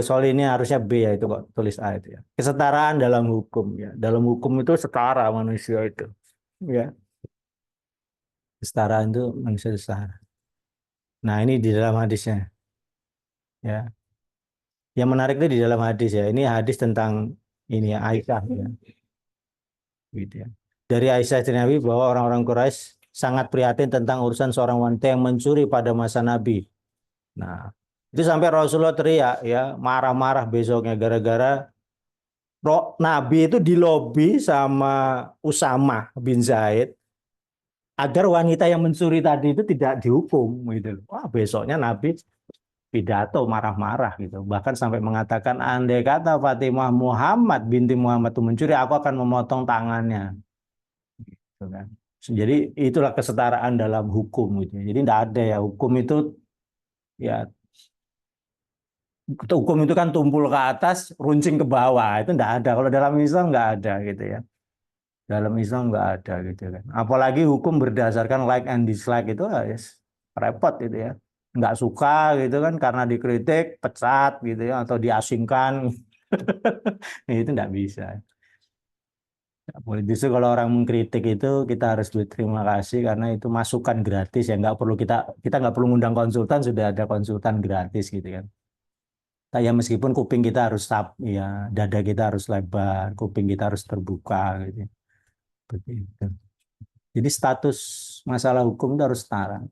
soal ini harusnya B ya, itu kok tulis A itu ya. Kesetaraan dalam hukum ya. Dalam hukum itu setara manusia itu. Ya. Kesetaraan itu manusia setara. Nah, ini di dalam hadisnya. Ya. Yang menarik itu di dalam hadis ya. Ini hadis tentang ini ya, Aisyah ya. Gitu ya. Dari Aisyah Nabi bahwa orang-orang Quraisy sangat prihatin tentang urusan seorang wanita yang mencuri pada masa Nabi. Nah, itu sampai Rasulullah teriak ya, marah-marah besoknya gara-gara Nabi itu dilobi sama Usama bin Zaid agar wanita yang mencuri tadi itu tidak dihukum gitu. Wah, besoknya Nabi pidato marah-marah gitu. Bahkan sampai mengatakan, andai kata Fatimah Muhammad binti Muhammad itu mencuri, aku akan memotong tangannya. Gitu kan. Jadi itulah kesetaraan dalam hukum gitu. Jadi tidak ada ya, hukum itu ya hukum itu kan tumpul ke atas, runcing ke bawah. Itu enggak ada. Kalau dalam Islam enggak ada gitu ya. Dalam Islam enggak ada gitu kan. Apalagi hukum berdasarkan like and dislike itu yes, repot gitu ya. Enggak suka gitu kan karena dikritik, pecat gitu ya atau diasingkan. Itu enggak bisa. Nggak boleh. Justru kalau orang mengkritik itu kita harus berterima kasih karena itu masukan gratis ya. Nggak perlu kita nggak perlu ngundang konsultan, sudah ada konsultan gratis gitu kan. Ya meskipun kuping kita harus ya dada kita harus lebar, kuping kita harus terbuka gitu. Begitu. Jadi status masalah hukum itu harus setara.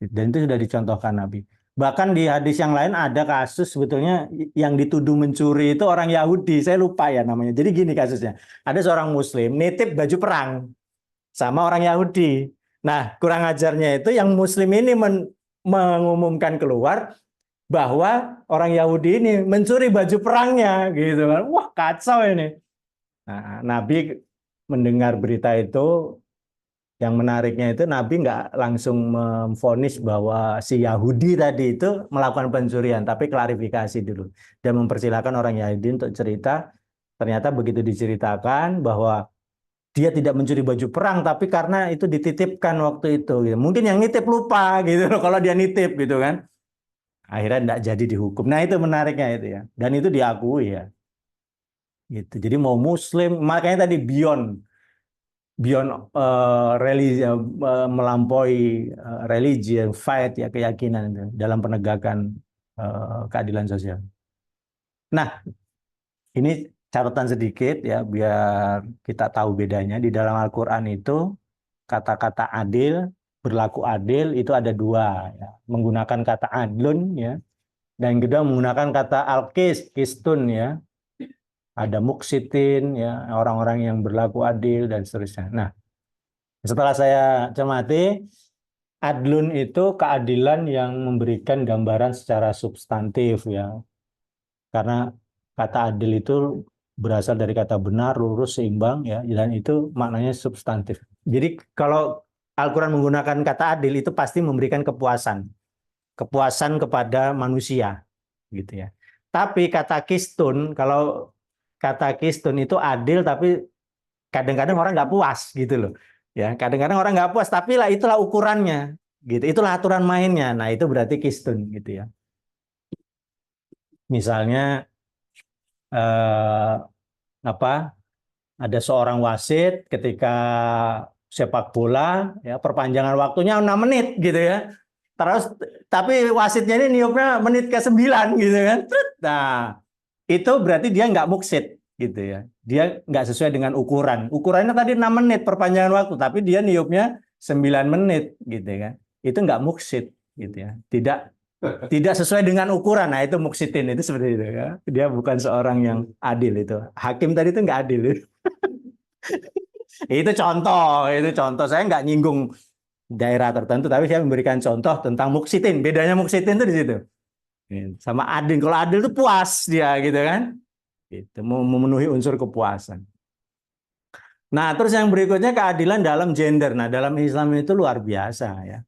Dan itu sudah dicontohkan Nabi. Bahkan di hadis yang lain ada kasus sebetulnya yang dituduh mencuri itu orang Yahudi. Saya lupa ya namanya. Jadi gini kasusnya. Ada seorang Muslim nitip baju perang sama orang Yahudi. Nah, kurang ajarnya itu yang Muslim ini mengumumkan keluar bahwa orang Yahudi ini mencuri baju perangnya gitu kan. Wah, kacau ini. Nah, Nabi mendengar berita itu, yang menariknya itu Nabi nggak langsung memvonis bahwa si Yahudi tadi itu melakukan pencurian, tapi klarifikasi dulu. Dan mempersilahkan orang Yahudi untuk cerita. Ternyata begitu diceritakan bahwa dia tidak mencuri baju perang, tapi karena itu dititipkan waktu itu. Mungkin yang nitip lupa gitu loh, kalau dia nitip gitu kan. Akhirnya tidak jadi dihukum. Nah itu menariknya itu ya. Dan itu diakui ya. Gitu. Jadi mau Muslim, makanya tadi beyond religi, melampaui religi, fight ya keyakinan itu dalam penegakan keadilan sosial. Nah ini catatan sedikit ya biar kita tahu bedanya. Di dalam Al-Quran itu kata-kata adil, berlaku adil itu ada dua ya. Menggunakan kata adlun ya. Dan kedua menggunakan kata al-qistun ya. Ada muksitin ya, orang-orang yang berlaku adil dan seterusnya. Nah, setelah saya cermati, adlun itu keadilan yang memberikan gambaran secara substantif ya. Karena kata adil itu berasal dari kata benar, lurus, seimbang ya, dan itu maknanya substantif. Jadi kalau Al-Quran menggunakan kata adil itu pasti memberikan kepuasan kepada manusia gitu ya. Tapi kata kistun, kalau kata kistun itu adil tapi kadang-kadang orang nggak puas gitu loh. Ya, kadang-kadang orang nggak puas, tapi lah itulah ukurannya gitu. Itulah aturan mainnya. Nah, itu berarti kistun gitu ya. Misalnya ada seorang wasit ketika sepak bola ya perpanjangan waktunya 6 menit gitu ya. Terus tapi wasitnya ini niupnya menit ke-9 gitu kan. Nah, itu berarti dia nggak muksid gitu ya. Dia nggak sesuai dengan ukuran. Ukurannya tadi 6 menit perpanjangan waktu, tapi dia niupnya 9 menit gitu kan. Itu nggak muksid gitu ya. Tidak sesuai dengan ukuran. Nah, itu muksitin itu seperti itu ya. Dia bukan seorang yang adil itu. Hakim tadi itu nggak adil. Itu contoh. Saya nggak nyinggung daerah tertentu, tapi saya memberikan contoh tentang muksitin. Bedanya muksitin itu di situ. Sama adil. Kalau adil itu puas dia gitu kan. Itu memenuhi unsur kepuasan. Nah, terus yang berikutnya keadilan dalam gender. Nah, dalam Islam itu luar biasa ya.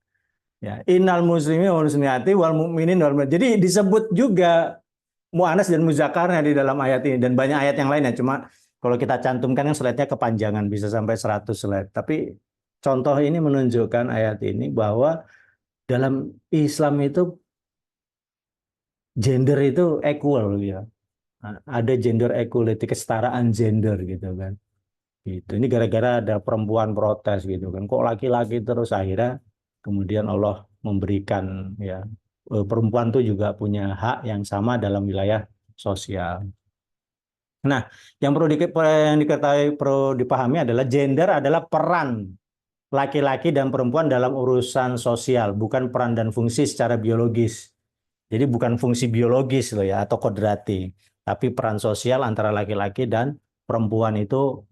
Ya, innal muslimi wal muslimati wal mu'minin wal mu'minat. Jadi disebut juga mu'annas dan mudzakarnya di dalam ayat ini dan banyak ayat yang lainnya. Cuma kalau kita cantumkan kan slide-nya kepanjangan bisa sampai 100 slide. Tapi contoh ini menunjukkan ayat ini bahwa dalam Islam itu gender itu equal ya. Ada gender equality, kesetaraan gender gitu kan. Gitu. Ini gara-gara ada perempuan protes gitu kan. Kok laki-laki terus akhirnya kemudian Allah memberikan ya perempuan tuh juga punya hak yang sama dalam wilayah sosial. Nah, yang perlu dipahami adalah gender adalah peran laki-laki dan perempuan dalam urusan sosial, bukan peran dan fungsi secara biologis. Jadi bukan fungsi biologis loh ya atau kodrati, tapi peran sosial antara laki-laki dan perempuan itu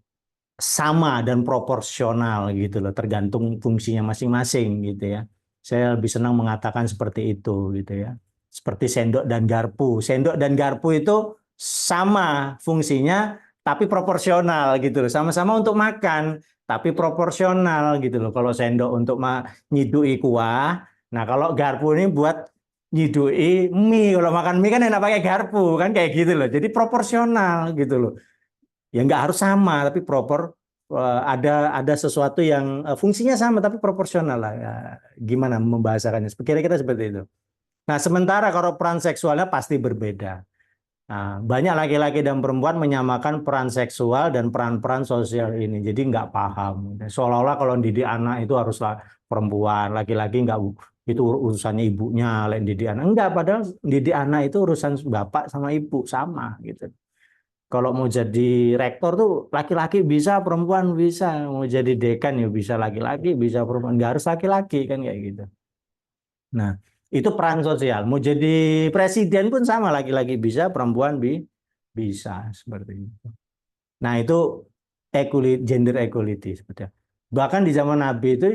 sama dan proporsional gitu loh, tergantung fungsinya masing-masing gitu ya. Saya lebih senang mengatakan seperti itu gitu ya. Seperti sendok dan garpu. Sendok dan garpu itu sama fungsinya tapi proporsional gitu loh. Sama-sama untuk makan tapi proporsional gitu loh. Kalau sendok untuk nyidui kuah, nah kalau garpu ini buat nyidui mie. Kalau makan mie kan enak pakai garpu kan kayak gitu loh. Jadi proporsional gitu loh. Ya nggak harus sama tapi ada sesuatu yang fungsinya sama tapi proporsional lah. Ya, gimana membahasakannya? Kira-kira seperti itu. Nah, sementara kalau peran seksualnya pasti berbeda. Nah, banyak laki-laki dan perempuan menyamakan peran seksual dan peran-peran sosial ini. Jadi nggak paham. Seolah-olah kalau didik anak itu haruslah perempuan, laki-laki nggak, itu urusannya ibunya, lain didik anak. Enggak, padahal didik anak itu urusan bapak sama ibu sama gitu. Kalau mau jadi rektor tuh laki-laki bisa, perempuan bisa. Mau jadi dekan ya bisa laki-laki, bisa perempuan. Nggak harus laki-laki kan kayak gitu. Nah, itu peran sosial. Mau jadi presiden pun sama, laki-laki bisa, perempuan bisa seperti itu. Nah, itu gender equality sebetulnya. Bahkan di zaman Nabi itu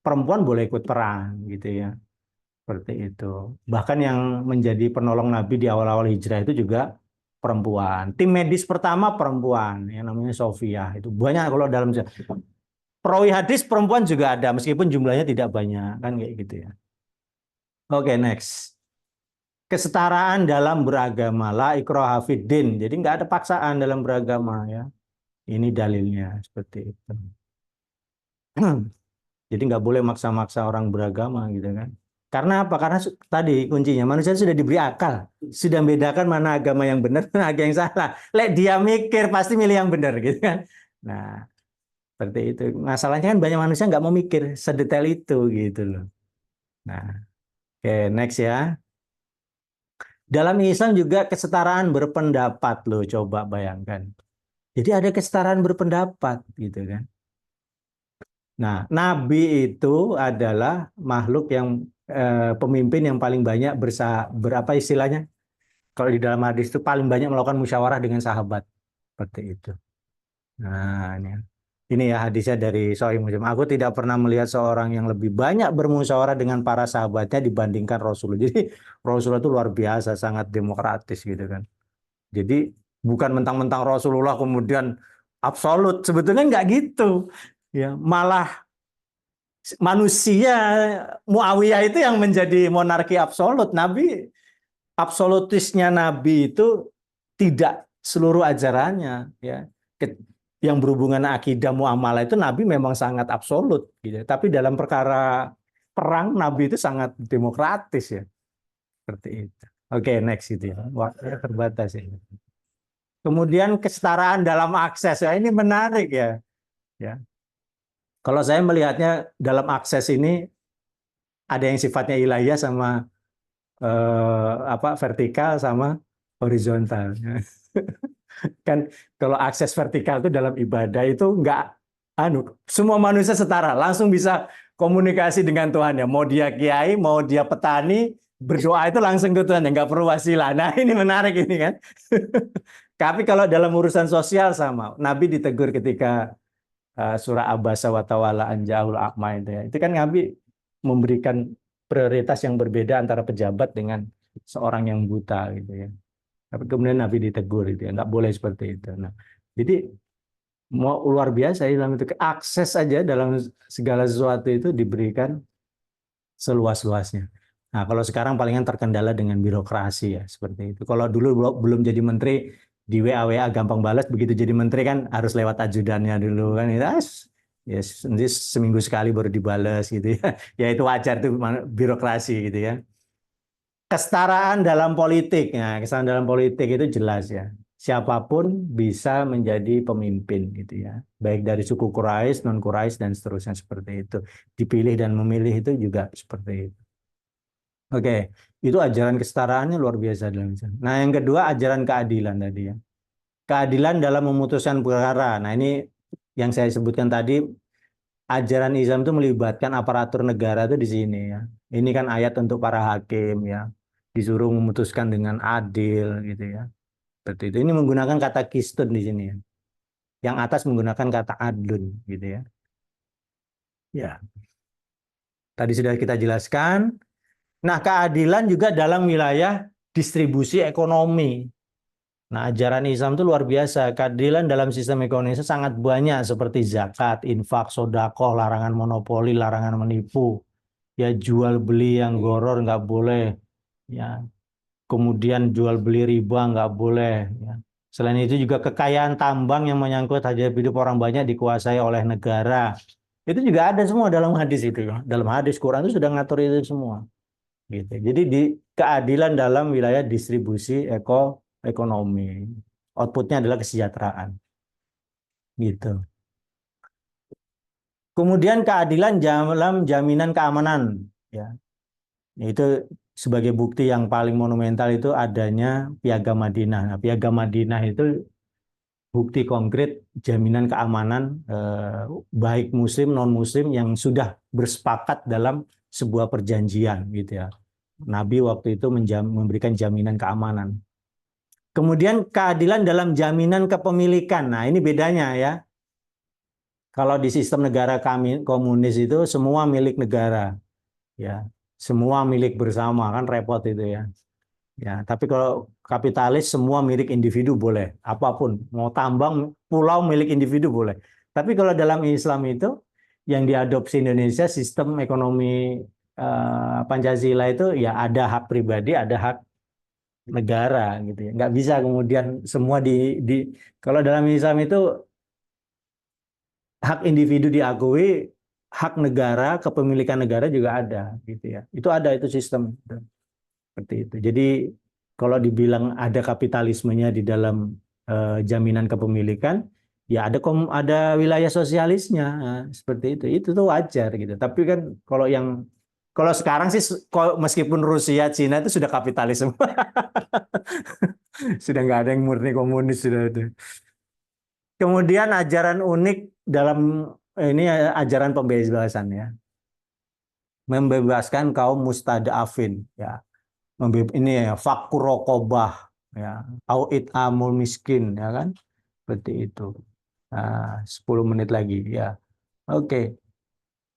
perempuan boleh ikut perang gitu ya. Seperti itu. Bahkan yang menjadi penolong Nabi di awal-awal hijrah itu juga perempuan. Tim medis pertama perempuan, yang namanya Sofia. Itu banyak kalau dalam perawi hadis perempuan juga ada, meskipun jumlahnya tidak banyak kan kayak gitu ya. Oke, next. Kesetaraan dalam beragama, la ikraha fid din. Jadi nggak ada paksaan dalam beragama ya. Ini dalilnya seperti itu. Jadi nggak boleh maksa-maksa orang beragama gitu kan. Karena apa? Karena tadi kuncinya manusia sudah diberi akal, sudah membedakan mana agama yang benar, mana agama yang salah. Lek dia mikir pasti milih yang benar gitu kan. Nah, seperti itu. Masalahnya kan banyak manusia nggak mau mikir sedetail itu gitu loh. Nah, oke, next ya. Dalam Islam juga kesetaraan berpendapat loh, coba bayangkan. Jadi ada kesetaraan berpendapat gitu kan. Nah, Nabi itu adalah makhluk yang pemimpin yang paling banyak berapa istilahnya? Kalau di dalam hadis itu paling banyak melakukan musyawarah dengan sahabat seperti itu. Nah, ini ya hadisnya dari Sahih Muslim. Aku tidak pernah melihat seorang yang lebih banyak bermusyawarah dengan para sahabatnya dibandingkan Rasulullah. Jadi Rasulullah itu luar biasa, sangat demokratis gitu kan. Jadi bukan mentang-mentang Rasulullah kemudian absolut, sebetulnya nggak gitu. Ya, malah manusia Muawiyah itu yang menjadi monarki absolut. Absolutisnya Nabi itu tidak seluruh ajarannya ya. Yang berhubungan akidah muamalah itu Nabi memang sangat absolut gitu. Tapi dalam perkara perang Nabi itu sangat demokratis ya. Seperti itu. Oke, next itu ya. Waktunya terbatas ya. Kemudian kesetaraan dalam akses ya, ini menarik ya. Ya. Kalau saya melihatnya dalam akses ini ada yang sifatnya ilahiyah sama vertikal sama horizontal. Kan kalau akses vertikal itu dalam ibadah itu enggak semua manusia setara, langsung bisa komunikasi dengan Tuhan ya. Mau dia kiai, mau dia petani, berdoa itu langsung ke Tuhan ya, enggak perlu wasilah. Nah, ini menarik ini kan. Tapi kalau dalam urusan sosial sama, Nabi ditegur ketika surah Abasa wa tawalla an ja'ahul a'ma itu ya. Itu kan Nabi memberikan prioritas yang berbeda antara pejabat dengan seorang yang buta gitu ya. Tapi kemudian Nabi ditegur itu ya, nggak boleh seperti itu. Nah, jadi mau luar biasa Islam itu akses aja dalam segala sesuatu itu diberikan seluas-luasnya. Nah, kalau sekarang palingan terkendala dengan birokrasi ya seperti itu. Kalau dulu belum jadi menteri di WA gampang balas, begitu jadi menteri kan harus lewat ajudannya dulu kan itu ya nanti seminggu sekali baru dibalas gitu ya. Ya itu wajar tuh birokrasi gitu ya. Kesetaraan dalam politik. Nah, kesetaraan dalam politik itu jelas ya. Siapapun bisa menjadi pemimpin gitu ya. Baik dari suku Quraisy, non Quraisy dan seterusnya seperti itu. Dipilih dan memilih itu juga seperti itu. Oke, itu ajaran kesetaraannya luar biasa dalam Islam. Nah, yang kedua ajaran keadilan tadi ya. Keadilan dalam memutuskan perkara. Nah, ini yang saya sebutkan tadi, ajaran Islam itu melibatkan aparatur negara itu di sini ya. Ini kan ayat untuk para hakim ya. Disuruh memutuskan dengan adil gitu ya. Seperti itu. Ini menggunakan kata qistun di sini ya. Yang atas menggunakan kata adlun gitu ya. Ya. Tadi sudah kita jelaskan. Nah, keadilan juga dalam wilayah distribusi ekonomi. Nah, ajaran Islam itu luar biasa. Keadilan dalam sistem ekonomi sangat banyak seperti zakat, infak, sedekah, larangan monopoli, larangan menipu. Ya jual beli yang goror nggak boleh. ya. Kemudian jual beli riba nggak boleh. Ya. Selain itu juga kekayaan tambang yang menyangkut hajat hidup orang banyak dikuasai oleh negara. Itu juga ada semua dalam hadis itu. Dalam hadis Quran itu sudah ngatur itu semua. Gitu. Jadi di keadilan dalam wilayah distribusi ekonomi. Outputnya adalah kesejahteraan. Gitu. Kemudian keadilan dalam jaminan keamanan. Ya. Itu sebagai bukti yang paling monumental itu adanya Piagam Madinah. Nah, Piagam Madinah itu bukti konkret jaminan keamanan baik muslim non muslim yang sudah bersepakat dalam sebuah perjanjian gitu ya. Nabi waktu itu memberikan jaminan keamanan. Kemudian keadilan dalam jaminan kepemilikan. Nah, ini bedanya ya. Kalau di sistem negara komunis itu semua milik negara. Ya, semua milik bersama, kan repot itu ya. Ya, tapi kalau kapitalis semua milik individu boleh, apapun, mau tambang, pulau milik individu boleh. Tapi kalau dalam Islam itu yang diadopsi Indonesia sistem ekonomi Pancasila itu ya ada hak pribadi, ada hak negara gitu ya. Nggak bisa kemudian semua kalau dalam Islam itu hak individu diakui, hak negara, kepemilikan negara juga ada gitu ya. Itu ada itu sistem seperti itu. Jadi kalau dibilang ada kapitalismenya di dalam jaminan kepemilikan, ya ada wilayah sosialisnya seperti itu. Itu tuh wajar gitu. Tapi kan kalau sekarang sih meskipun Rusia, Cina itu sudah kapitalisme. Sudah nggak ada yang murni komunis sudah itu. Kemudian ajaran unik dalam ini ajaran pembebasan ya. Membebaskan kaum mustadafin ya. Ini ya fakur rokobah ya. Au it'amul miskin ya kan. Seperti itu. Nah, 10 menit lagi ya. Oke.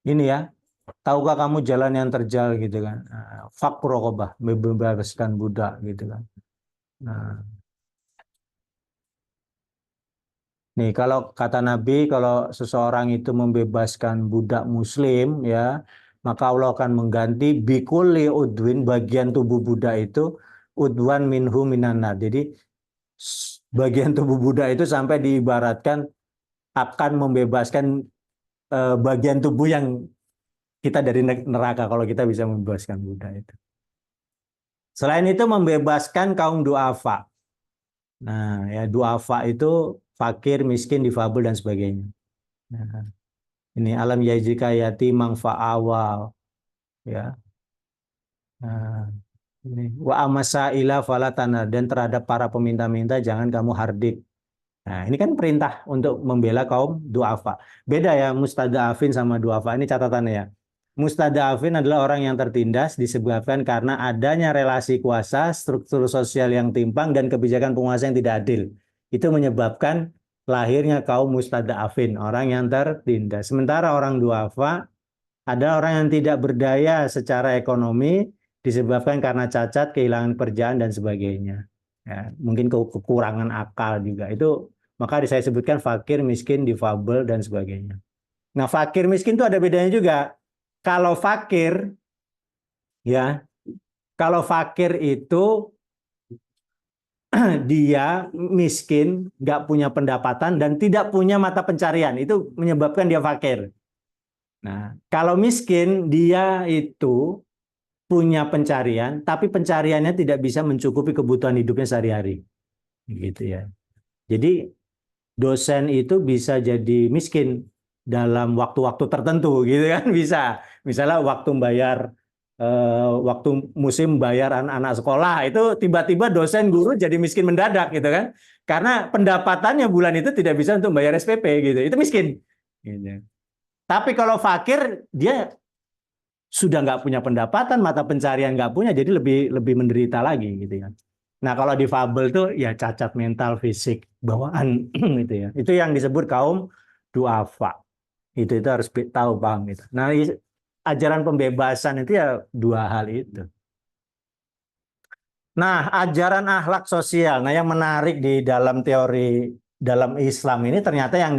Ini ya. Tahukah kamu jalan yang terjal gitu kan. Fakur rokobah, membebaskan budak gitu kan. Nah, nih, kalau kata Nabi, kalau seseorang itu membebaskan budak muslim, ya, maka Allah akan mengganti bikulli udwin, bagian tubuh budak itu, udwan minhu minanar. Jadi, bagian tubuh budak itu sampai diibaratkan akan membebaskan bagian tubuh yang kita dari neraka, kalau kita bisa membebaskan budak itu. Selain itu, membebaskan kaum du'afa. Nah, ya du'afa itu fakir, miskin, difabel dan sebagainya. Nah, ini alam yajika yatimang fa'awal ya. Nah, ini wa amasaila falatana, dan terhadap para peminta-minta jangan kamu hardik. Nah, ini kan perintah untuk membela kaum du'afa. Beda ya mustada'afin sama du'afa. Ini catatannya ya. Mustada'afin adalah orang yang tertindas disebabkan karena adanya relasi kuasa, struktur sosial yang timpang, dan kebijakan penguasa yang tidak adil. Itu menyebabkan lahirnya kaum mustada'afin, orang yang tertindas. Sementara orang du'afa ada orang yang tidak berdaya secara ekonomi disebabkan karena cacat, kehilangan pekerjaan, dan sebagainya. Ya, mungkin kekurangan akal juga. Itu maka saya sebutkan fakir, miskin, difabel, dan sebagainya. Nah, fakir, miskin itu ada bedanya juga. Kalau fakir, ya, kalau fakir itu dia miskin, nggak punya pendapatan dan tidak punya mata pencarian, itu menyebabkan dia fakir. Nah, kalau miskin dia itu punya pencarian, tapi pencariannya tidak bisa mencukupi kebutuhan hidupnya sehari-hari, gitu ya. Jadi dosen itu bisa jadi miskin dalam waktu-waktu tertentu, gitu kan, bisa. Misalnya waktu musim bayar anak-anak sekolah, itu tiba-tiba dosen guru jadi miskin mendadak, gitu kan. Karena pendapatannya bulan itu tidak bisa untuk bayar SPP, gitu. Itu miskin. Gitu. Tapi kalau fakir, dia sudah nggak punya pendapatan, mata pencarian nggak punya, jadi lebih menderita lagi, gitu ya. Nah, kalau difabel tuh ya cacat mental, fisik, bawaan, gitu ya. Itu yang disebut kaum du'afa. Itu harus tahu, paham gitu. Nah, ajaran pembebasan itu ya dua hal itu. Nah, ajaran akhlak sosial. Nah, yang menarik di dalam teori dalam Islam ini ternyata yang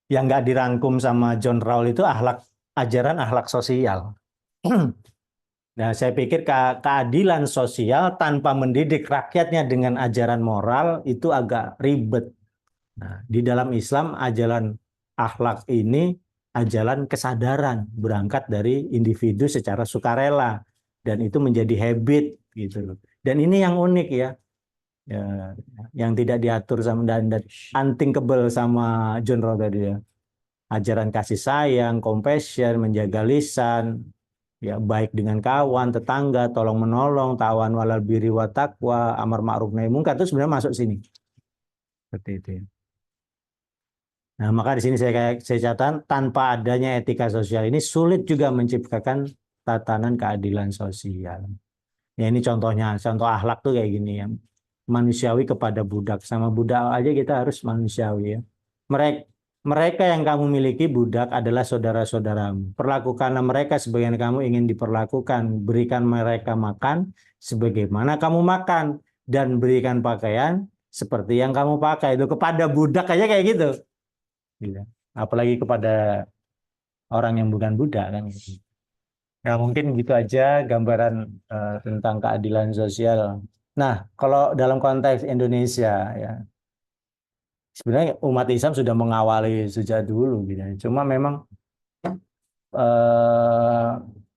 nggak dirangkum sama John Rawls itu ajaran akhlak sosial. Nah, saya pikir keadilan sosial tanpa mendidik rakyatnya dengan ajaran moral itu agak ribet. Nah, di dalam Islam ajaran akhlak ini ajaran kesadaran berangkat dari individu secara sukarela dan itu menjadi habit gitu loh. Dan ini yang unik ya. Ya, yang tidak diatur sama dan unthinkable sama John Rawls tadi ya. Ajaran kasih sayang, compassion, menjaga lisan, ya baik dengan kawan, tetangga, tolong menolong, tawan walal birri wa taqwa, amar ma'ruf nahi munkar itu sebenarnya masuk sini. Seperti itu ya. Nah, maka di sini saya catat tanpa adanya etika sosial ini sulit juga menciptakan tatanan keadilan sosial. Ya ini contohnya, contoh akhlak tuh kayak gini ya. Manusiawi kepada budak, sama budak aja kita harus manusiawi ya. Mereka yang kamu miliki budak adalah saudara-saudaramu. Perlakukanlah mereka sebagaimana kamu ingin diperlakukan. Berikan mereka makan sebagaimana kamu makan dan berikan pakaian seperti yang kamu pakai. Itu kepada budak aja kayak gitu. Gitu. Apalagi kepada orang yang bukan budak kan. Ya mungkin gitu aja gambaran tentang keadilan sosial. Nah, kalau dalam konteks Indonesia ya, sebenarnya umat Islam sudah mengawali sejak dulu gitu. Cuma memang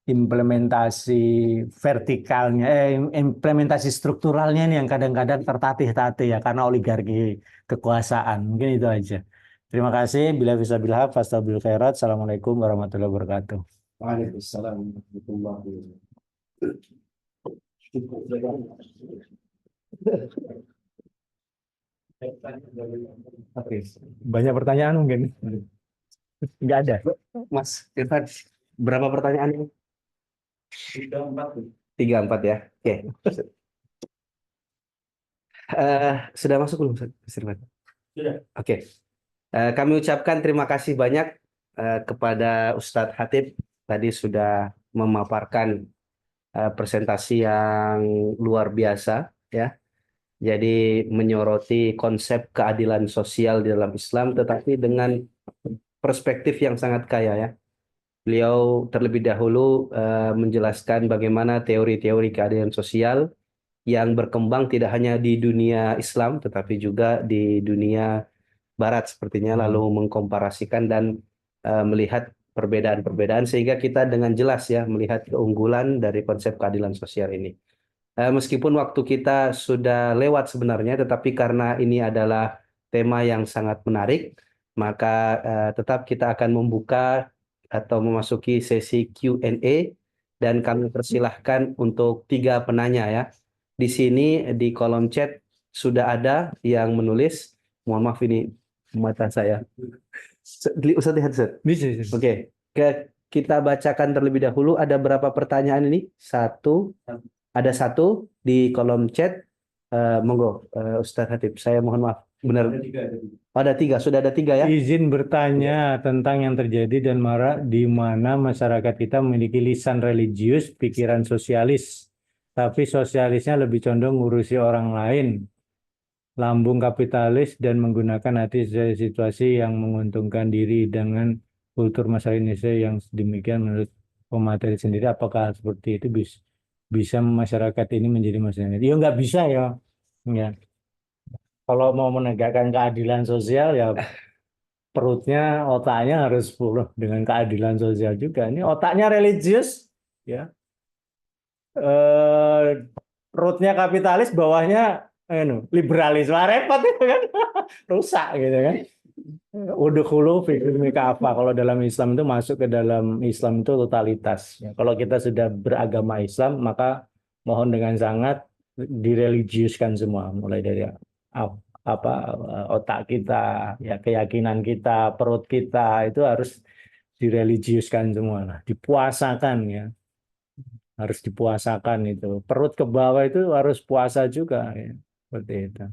implementasi vertikalnya, implementasi strukturalnya ini yang kadang-kadang tertatih-tatih ya karena oligarki kekuasaan. Mungkin itu aja. Terima kasih. Bila bisa bilhaq, fastabil khairat. Assalamualaikum warahmatullahi wabarakatuh. Waalaikumsalam warahmatullahi wabarakatuh. Oke. Banyak pertanyaan mungkin. Enggak ada. Mas Irfan, berapa pertanyaan ini? 3-4 ya. Oke. Sudah masuk belum, Mas Irfan? Sudah. Oke. Kami ucapkan terima kasih banyak kepada Ustadz Hatib tadi sudah memaparkan presentasi yang luar biasa ya. Jadi menyoroti konsep keadilan sosial di dalam Islam tetapi dengan perspektif yang sangat kaya ya. Beliau terlebih dahulu menjelaskan bagaimana teori-teori keadilan sosial yang berkembang tidak hanya di dunia Islam tetapi juga di dunia Barat sepertinya, lalu mengkomparasikan dan melihat perbedaan-perbedaan sehingga kita dengan jelas ya melihat keunggulan dari konsep keadilan sosial ini. Meskipun waktu kita sudah lewat sebenarnya, tetapi karena ini adalah tema yang sangat menarik, maka tetap kita akan membuka atau memasuki sesi Q&A dan kami persilahkan untuk 3 penanya ya. Di sini di kolom chat sudah ada yang menulis. Mohon maaf ini mata saya. Ustaz lihat Ustaz. Bisa. Oke. Kita bacakan terlebih dahulu. Ada berapa pertanyaan ini? Ada 1 di kolom chat. Monggo Ustaz Hatib. Saya mohon maaf. Benar. Ada 3. Sudah ada 3 ya. Izin bertanya tentang yang terjadi dan marak di mana masyarakat kita memiliki lisan religius, pikiran sosialis, tapi sosialisnya lebih condong ngurusi orang lain, lambung kapitalis dan menggunakan hati sesuai situasi yang menguntungkan diri dengan kultur masyarakat Indonesia yang demikian menurut pemateri sendiri. Apakah seperti itu bisa masyarakat ini menjadi masyarakat? Ya nggak bisa ya. Ya. Kalau mau menegakkan keadilan sosial ya perutnya, otaknya harus penuh dengan keadilan sosial juga. Ini otaknya religius, ya. Perutnya kapitalis, bawahnya liberalis. Wah, repot itu kan, rusak gitu kan. Udkhulu fi silmi kafah. Kalau dalam Islam itu masuk ke dalam Islam itu totalitas. Ya, kalau kita sudah beragama Islam, maka mohon dengan sangat direligiuskan semua, mulai dari otak kita, ya keyakinan kita, perut kita itu harus direligiuskan semua, nah, dipuasakan ya, harus dipuasakan itu. Perut ke bawah itu harus puasa juga, ya. Seperti itu.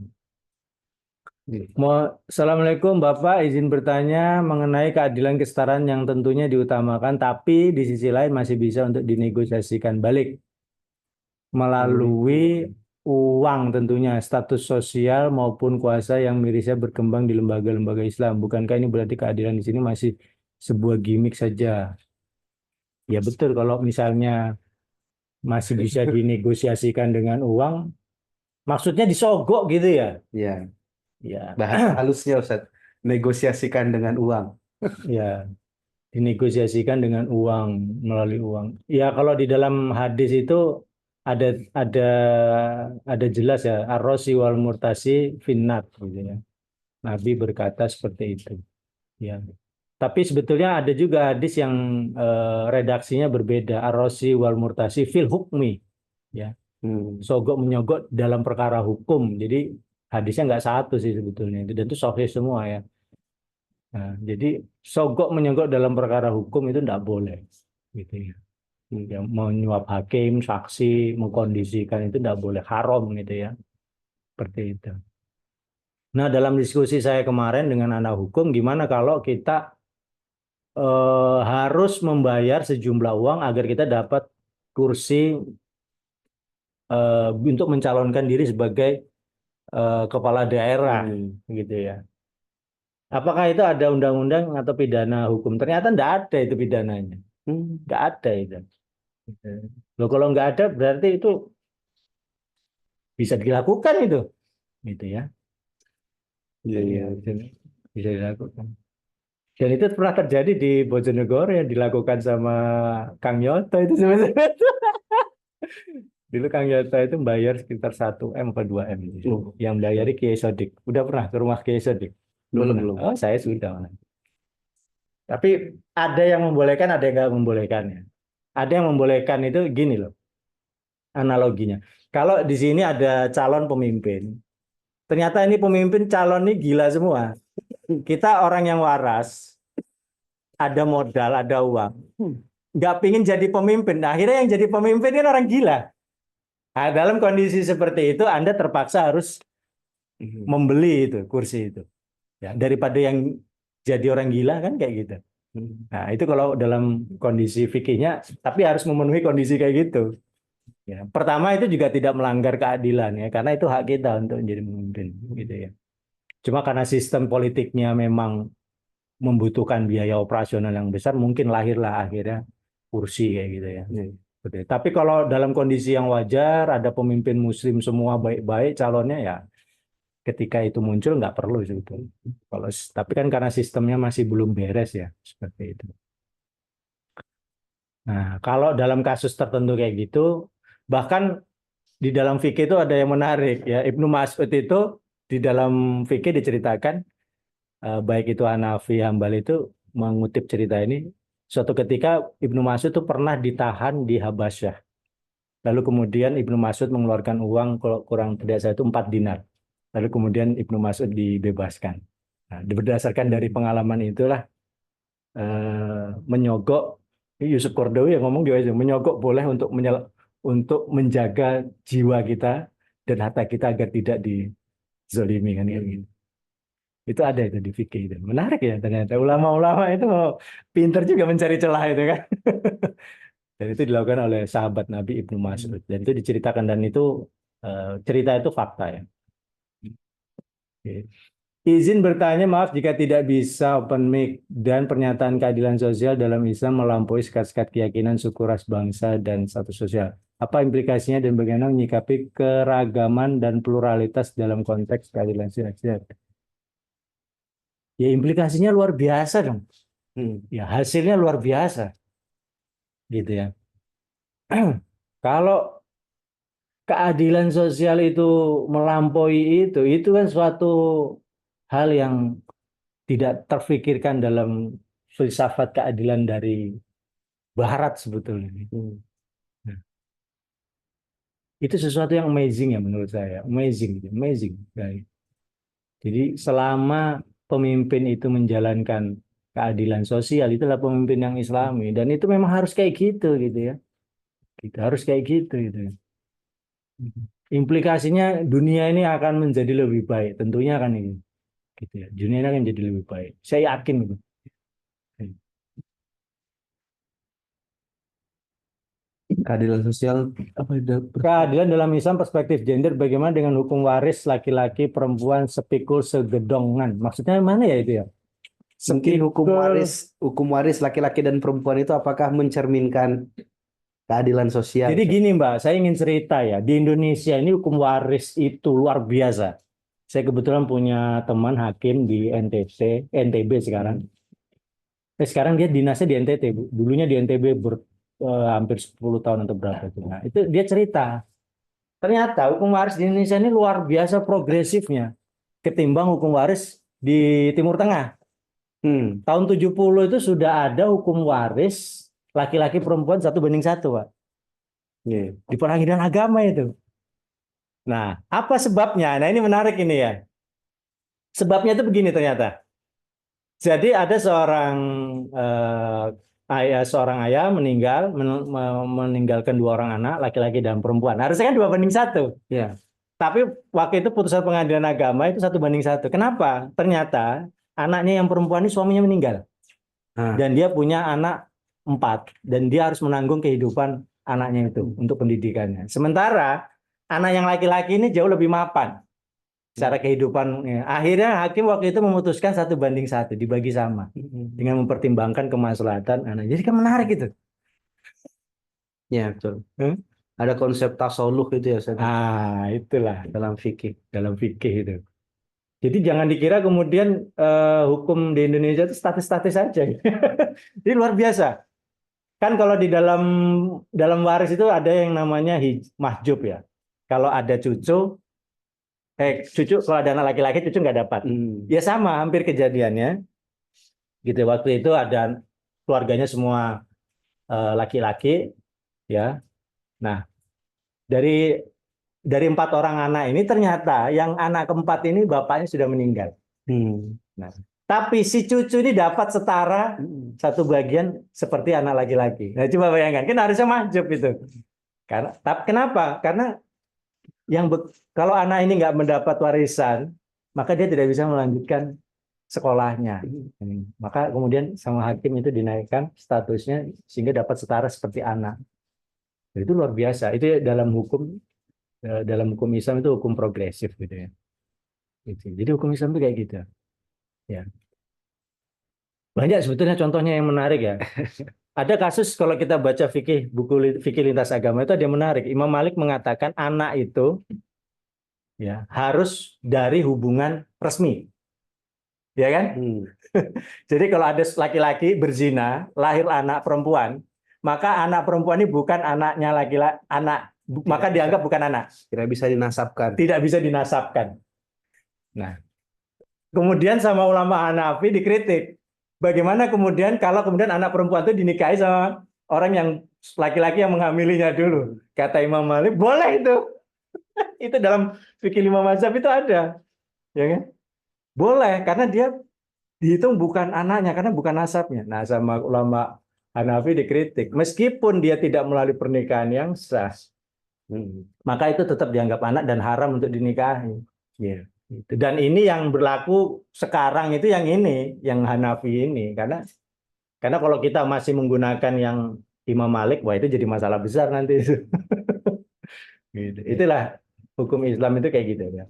Assalamualaikum Bapak, izin bertanya mengenai keadilan kesetaraan yang tentunya diutamakan, tapi di sisi lain masih bisa untuk dinegosiasikan balik melalui uang tentunya, status sosial maupun kuasa yang mirisnya berkembang di lembaga-lembaga Islam. Bukankah ini berarti keadilan di sini masih sebuah gimmick saja? Ya betul, kalau misalnya masih bisa dinegosiasikan dengan uang. Maksudnya disogok gitu ya? Ya, Ya, bahasa halusnya Ustaz, negosiasikan dengan uang. ya, dinegosiasikan dengan uang, melalui uang. Ya, kalau di dalam hadis itu ada ada ada jelas ya, ar-rosi wal murtasi finnar gitu ya. Nabi berkata seperti itu. Ya. Tapi sebetulnya ada juga hadis yang redaksinya berbeda, ar-rosi wal murtasi fil hukmi. Ya. Sogok menyogok dalam perkara hukum. Jadi hadisnya nggak satu sih sebetulnya. Dan itu sahih semua ya. Nah, jadi sogok menyogok dalam perkara hukum itu nggak boleh. Gitu ya. Yang menyuap hakim, saksi, mengkondisikan itu nggak boleh. Haram gitu ya. Seperti itu. Nah, dalam diskusi saya kemarin dengan anak hukum, gimana kalau kita harus membayar sejumlah uang agar kita dapat kursi untuk mencalonkan diri sebagai kepala daerah, gitu ya. Apakah itu ada undang-undang atau pidana hukum? Ternyata enggak ada itu pidananya. Enggak ada itu. Loh, kalau enggak ada berarti itu bisa dilakukan itu. Gitu ya. Iya, bisa dilakukan. Dan itu pernah terjadi di Bojonegoro yang dilakukan sama Kang Yoto itu sebenarnya. Dulu Kang Yoto itu bayar sekitar 1 M atau 2 M itu. Yang bayari Kiai Sodik. Udah pernah ke rumah Kiai Sodik? Belum. Oh, saya sudah. Tapi ada yang membolehkan, ada yang nggak membolehkannya. Ada yang membolehkan itu gini loh, analoginya. Kalau di sini ada calon pemimpin, ternyata ini pemimpin calon ini gila semua. Kita orang yang waras, ada modal, ada uang, nggak pingin jadi pemimpin. Nah, akhirnya yang jadi pemimpin ini orang gila. Nah, dalam kondisi seperti itu, Anda terpaksa harus membeli itu kursi itu. Ya, daripada yang jadi orang gila kan kayak gitu. Nah, itu kalau dalam kondisi fikihnya, tapi harus memenuhi kondisi kayak gitu. Ya, pertama itu juga tidak melanggar keadilan ya, karena itu hak kita untuk menjadi pemimpin gitu ya. Cuma karena sistem politiknya memang membutuhkan biaya operasional yang besar, mungkin lahirlah akhirnya kursi kayak gitu ya. Tapi kalau dalam kondisi yang wajar, ada pemimpin muslim semua baik-baik calonnya ya, ketika itu muncul nggak perlu sebetulnya. Tapi kan karena sistemnya masih belum beres ya, seperti itu. Nah, kalau dalam kasus tertentu kayak gitu, bahkan di dalam fikih itu ada yang menarik ya. Ibnu Mas'ud itu di dalam fikih diceritakan, baik itu Hanafi, Hambali itu mengutip cerita ini, suatu ketika Ibnu Mas'ud itu pernah ditahan di Habasyah. Lalu kemudian Ibnu Mas'ud mengeluarkan uang kurang tidak salah itu 4 dinar. Lalu kemudian Ibnu Mas'ud dibebaskan. Nah, berdasarkan dari pengalaman itulah menyogok, Yusuf Qaradawi yang ngomong juga menyogok boleh untuk menjaga jiwa kita dan harta kita agar tidak dizolimi kan gitu. Itu ada itu di fikih itu. Menarik ya ternyata ulama-ulama itu pintar juga mencari celah itu kan. Dan itu dilakukan oleh sahabat Nabi Ibnu Mas'ud. Dan itu diceritakan dan itu cerita itu fakta ya. Izin bertanya, maaf jika tidak bisa open mic, dan pernyataan keadilan sosial dalam Islam melampaui sekat-sekat keyakinan suku, ras, bangsa, dan status sosial. Apa implikasinya dan bagaimana menyikapi keragaman dan pluralitas dalam konteks keadilan sosial? Ya implikasinya luar biasa dong. Ya hasilnya luar biasa. Gitu ya. Kalau keadilan sosial itu melampaui itu kan suatu hal yang tidak terfikirkan dalam filsafat keadilan dari Barat sebetulnya. Nah, itu sesuatu yang amazing ya menurut saya, amazing. Jadi selama pemimpin itu menjalankan keadilan sosial, itulah pemimpin yang Islami, dan itu memang harus kayak gitu ya. Kita harus kayak gitu ya. Implikasinya dunia ini akan menjadi lebih baik, tentunya kan ini. Gitu ya. Dunia ini akan jadi lebih baik. Saya yakin gitu. Keadilan sosial apa itu? Keadilan dalam Islam perspektif gender, bagaimana dengan hukum waris laki-laki perempuan sepikul segedongan? Maksudnya mana ya itu ya? Mungkin hukum waris laki-laki dan perempuan itu apakah mencerminkan keadilan sosial. Jadi gini Mbak, saya ingin cerita ya, di Indonesia ini hukum waris itu luar biasa. Saya kebetulan punya teman hakim di NTB sekarang. Sekarang dia dinasnya di NTT, dulunya di NTB hampir 10 tahun atau berapa itu. Nah, itu dia cerita. Ternyata hukum waris di Indonesia ini luar biasa progresifnya ketimbang hukum waris di Timur Tengah. Tahun 70 itu sudah ada hukum waris laki-laki perempuan 1:1, Pak. Di pengadilan agama itu. Nah, apa sebabnya? Nah, ini menarik ini ya. Sebabnya itu begini ternyata. Jadi ada seorang ayah meninggal, meninggalkan 2 orang anak, laki-laki dan perempuan. Harusnya kan 2:1. Ya. Tapi waktu itu putusan pengadilan agama itu 1:1. Kenapa? Ternyata anaknya yang perempuan ini suaminya meninggal. Dan dia punya anak 4. Dan dia harus menanggung kehidupan anaknya itu untuk pendidikannya. Sementara anak yang laki-laki ini jauh lebih mapan secara kehidupan. Akhirnya hakim waktu itu memutuskan 1:1 dibagi sama dengan mempertimbangkan kemaslahatan anak. Jadi kan menarik itu. Ya, betul. Ada konsep tasawuf itu ya, Ustaz. Itulah Dalam fikih. itu. Jadi jangan dikira kemudian hukum di Indonesia itu statis-statis saja. Ini luar biasa. Kan kalau di dalam waris itu ada yang namanya mahjub ya. Kalau ada cucu kalau ada anak laki-laki cucu nggak dapat. Ya sama, hampir kejadiannya. Gitu, waktu itu ada keluarganya semua laki-laki, ya. Nah, dari 4 orang anak ini ternyata yang anak keempat ini bapaknya sudah meninggal. Nah, tapi si cucu ini dapat setara 1 bagian seperti anak laki-laki. Nah, coba bayangkan, kan harusnya mahjub itu. Kenapa? Karena kalau anak ini nggak mendapat warisan, maka dia tidak bisa melanjutkan sekolahnya. Maka kemudian sama hakim itu dinaikkan statusnya sehingga dapat setara seperti anak. Itu luar biasa. Itu dalam hukum Islam itu hukum progresif gitu ya. Jadi hukum Islam itu kayak gitu. Ya. Banyak sebetulnya contohnya yang menarik ya. Ada kasus kalau kita baca buku fikih lintas agama itu ada yang menarik. Imam Malik mengatakan anak itu ya harus dari hubungan resmi. Ya kan? Jadi kalau ada laki-laki berzina, lahir anak perempuan, maka anak perempuan ini bukan anaknya maka dianggap bukan anak. Tidak bisa dinasabkan. Tidak bisa dinasabkan. Nah, kemudian sama ulama Hanafi dikritik. Bagaimana kemudian kalau kemudian anak perempuan itu dinikahi sama orang yang laki-laki yang menghamilinya dulu? Kata Imam Malik, boleh itu. Itu dalam fikih 5 mazhab itu ada. Ya kan? Boleh, karena dia dihitung bukan anaknya, karena bukan nasabnya. Nah, sama ulama Hanafi dikritik. Meskipun dia tidak melalui pernikahan yang sah, maka itu tetap dianggap anak dan haram untuk dinikahi. Yeah. Dan ini yang berlaku sekarang itu yang Hanafi ini. Karena kalau kita masih menggunakan yang Imam Malik, wah itu jadi masalah besar nanti. Gitu. Itulah hukum Islam itu kayak gitu ya.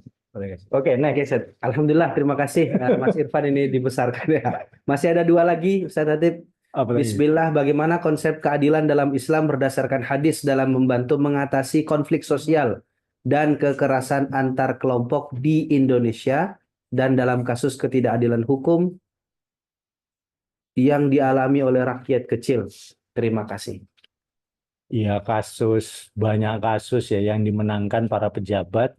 Oke, next. Alhamdulillah, terima kasih Mas Irfan ini dibesarkan ya. Masih ada 2 lagi, Ustaz Hatip. Bismillah, bagaimana konsep keadilan dalam Islam berdasarkan hadis dalam membantu mengatasi konflik sosial dan kekerasan antar kelompok di Indonesia dan dalam kasus ketidakadilan hukum yang dialami oleh rakyat kecil. Terima kasih. Iya, banyak kasus ya yang dimenangkan para pejabat,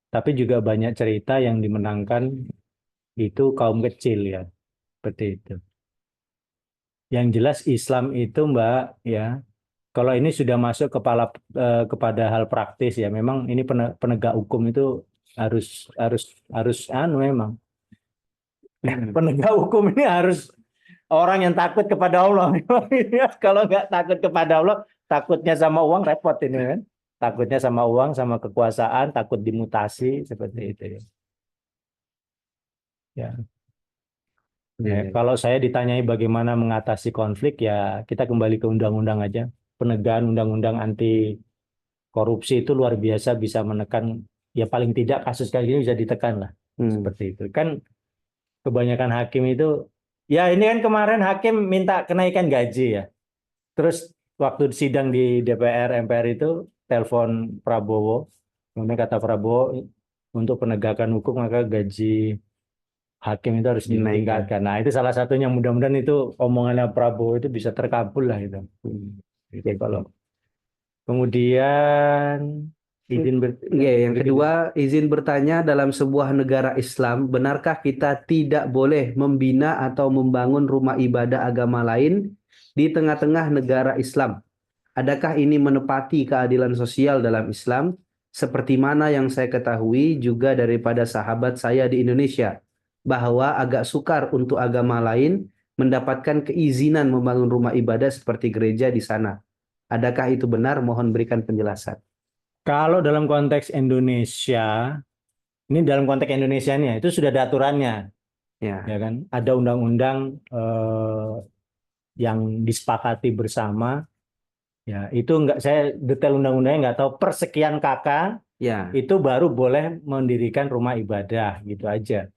tapi juga banyak cerita yang dimenangkan itu kaum kecil ya, seperti itu. Yang jelas Islam itu Mbak ya, kalau ini sudah masuk kepada hal praktis ya, memang ini penegak hukum itu harus memang penegak hukum ini harus orang yang takut kepada Allah. Kalau nggak takut kepada Allah, takutnya sama uang repot ini kan. Takutnya sama uang, sama kekuasaan, takut dimutasi seperti itu ya. Ya, kalau saya ditanyai bagaimana mengatasi konflik ya kita kembali ke undang-undang aja. Penegakan undang-undang anti korupsi itu luar biasa bisa menekan ya paling tidak kasus kayak gini bisa ditekan lah. Seperti itu. Kan kebanyakan hakim itu ya ini kan kemarin hakim minta kenaikan gaji ya. Terus waktu sidang di DPR MPR itu telepon Prabowo, kemudian kata Prabowo untuk penegakan hukum maka gaji hakim itu harus ditingkatkan. Nah, itu salah satunya, mudah-mudahan itu omongannya Prabowo itu bisa terkabul lah itu. Gitu kalau. Kemudian Yang kedua, izin bertanya, dalam sebuah negara Islam, benarkah kita tidak boleh membina atau membangun rumah ibadah agama lain di tengah-tengah negara Islam? Adakah ini menepati keadilan sosial dalam Islam? Seperti mana yang saya ketahui juga daripada sahabat saya di Indonesia, bahwa agak sukar untuk agama lain mendapatkan keizinan membangun rumah ibadah seperti gereja di sana. Adakah itu benar? Mohon berikan penjelasan. Kalau dalam konteks Indonesia, ini dalam konteks Indonesia nih, itu sudah ada aturannya, Ya. ya kan? Ada undang-undang yang disepakati bersama. Ya, itu enggak, saya detail undang-undangnya nggak tahu, persekian kakak Ya. itu baru boleh mendirikan rumah ibadah, gitu aja.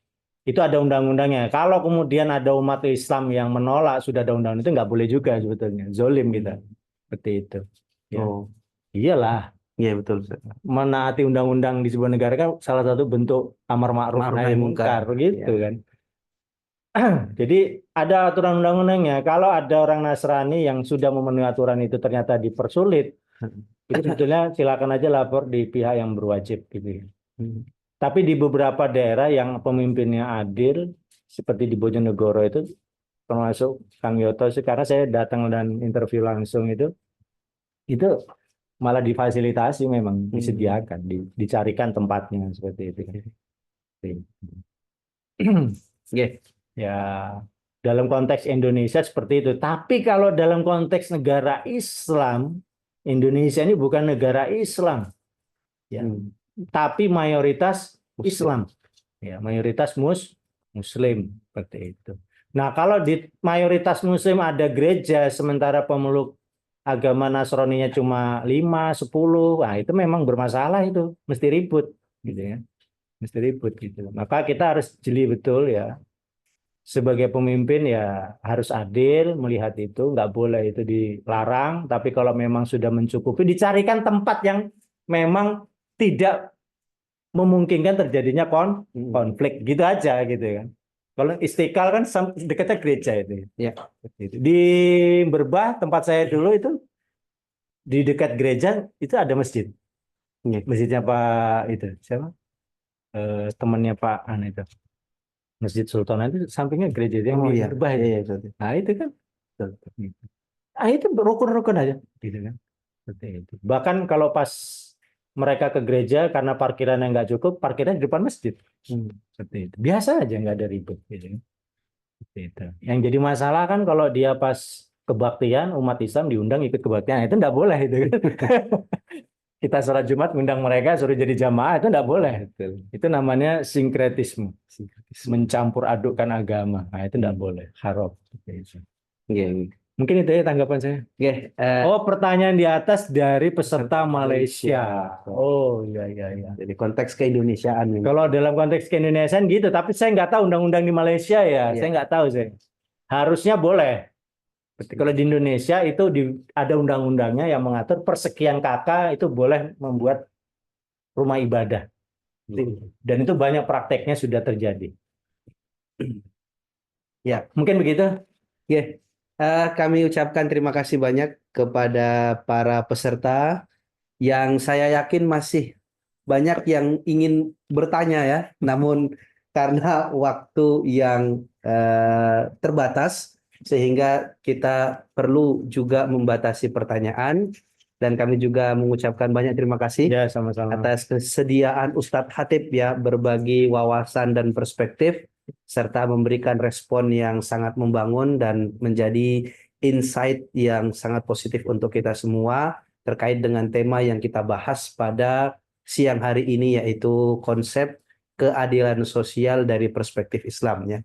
Itu ada undang-undangnya. Kalau kemudian ada umat Islam yang menolak, sudah ada undang-undang, itu nggak boleh juga sebetulnya. Zolim kita. Seperti itu. Ya. Oh, Iyalah. iya betul. Menaati undang-undang di sebuah negara kan salah satu bentuk amar ma'ruf nahi munkar gitu kan. Jadi ada aturan undang-undangnya. Kalau ada orang Nasrani yang sudah memenuhi aturan itu ternyata dipersulit, itu sebetulnya silakan aja lapor di pihak yang berwajib gitu. Tapi di beberapa daerah yang pemimpinnya adil, seperti di Bojonegoro itu, termasuk Kang Yoto, karena saya datang dan interview langsung itu malah difasilitasi, memang disediakan, dicarikan tempatnya seperti itu. Ya, dalam konteks Indonesia seperti itu. Tapi kalau dalam konteks negara Islam, Indonesia ini bukan negara Islam, ya, tapi mayoritas Islam, ya, mayoritas Muslim seperti itu. Nah, kalau di mayoritas Muslim ada gereja, sementara pemeluk agama Nasraninya cuma 5, 10, nah itu memang bermasalah, itu mesti ribut gitu ya. Mesti ribut gitu. Maka kita harus jeli betul ya. Sebagai pemimpin ya harus adil melihat itu, nggak boleh itu dilarang, tapi kalau memang sudah mencukupi dicarikan tempat yang memang tidak memungkinkan terjadinya konflik gitu aja gitu kan. Kalau Istiqlal kan dekatnya gereja itu. Ya. Di Berbah tempat saya dulu itu di dekat gereja itu ada masjid. Ya. Masjidnya Pak itu siapa? Temannya Pak An itu. Masjid Sultan itu sampingnya gereja yang di Berbah itu. Iya. Nah itu kan. Ah itu rukun-rukun aja gitu kan. Seperti itu. Bahkan kalau pas mereka ke gereja karena parkirannya nggak cukup, parkirnya di depan masjid. Seperti itu. Biasa aja, nggak ada ribut. Gitu. Seperti itu. Yang jadi masalah kan kalau dia pas kebaktian umat Islam diundang ikut kebaktian, itu nggak boleh itu. Kita sholat Jumat ngundang mereka suruh jadi jamaah, itu nggak boleh. Itu namanya sinkretisme, mencampur adukkan agama. Nah itu nggak boleh, haram. Mungkin itu ya tanggapan saya. Oh, pertanyaan di atas dari peserta Malaysia. Oh, iya. Jadi konteks keindonesiaan. Kalau dalam konteks keindonesiaan gitu, tapi saya nggak tahu undang-undang di Malaysia ya. Saya nggak tahu saya. Harusnya boleh. Kalau di Indonesia itu ada undang-undangnya yang mengatur persekian kakak itu boleh membuat rumah ibadah. Dan itu banyak prakteknya sudah terjadi. Ya, mungkin begitu. Ya. Kami ucapkan terima kasih banyak kepada para peserta yang saya yakin masih banyak yang ingin bertanya ya, namun karena waktu yang terbatas sehingga kita perlu juga membatasi pertanyaan, dan kami juga mengucapkan banyak terima kasih ya, sama-sama, atas kesediaan Ustadz Khatib ya berbagi wawasan dan perspektif serta memberikan respon yang sangat membangun dan menjadi insight yang sangat positif untuk kita semua terkait dengan tema yang kita bahas pada siang hari ini, yaitu konsep keadilan sosial dari perspektif Islam ya.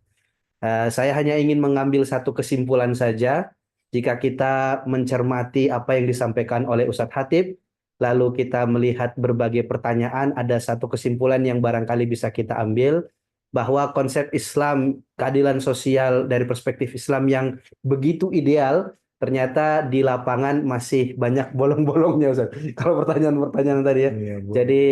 Saya hanya ingin mengambil satu kesimpulan saja. Jika kita mencermati apa yang disampaikan oleh Ustadz Khatib, lalu kita melihat berbagai pertanyaan, ada satu kesimpulan yang barangkali bisa kita ambil, bahwa konsep Islam, keadilan sosial dari perspektif Islam yang begitu ideal, ternyata di lapangan masih banyak bolong-bolongnya Ustaz. Kalau pertanyaan-pertanyaan tadi ya. Iya, Bu. Jadi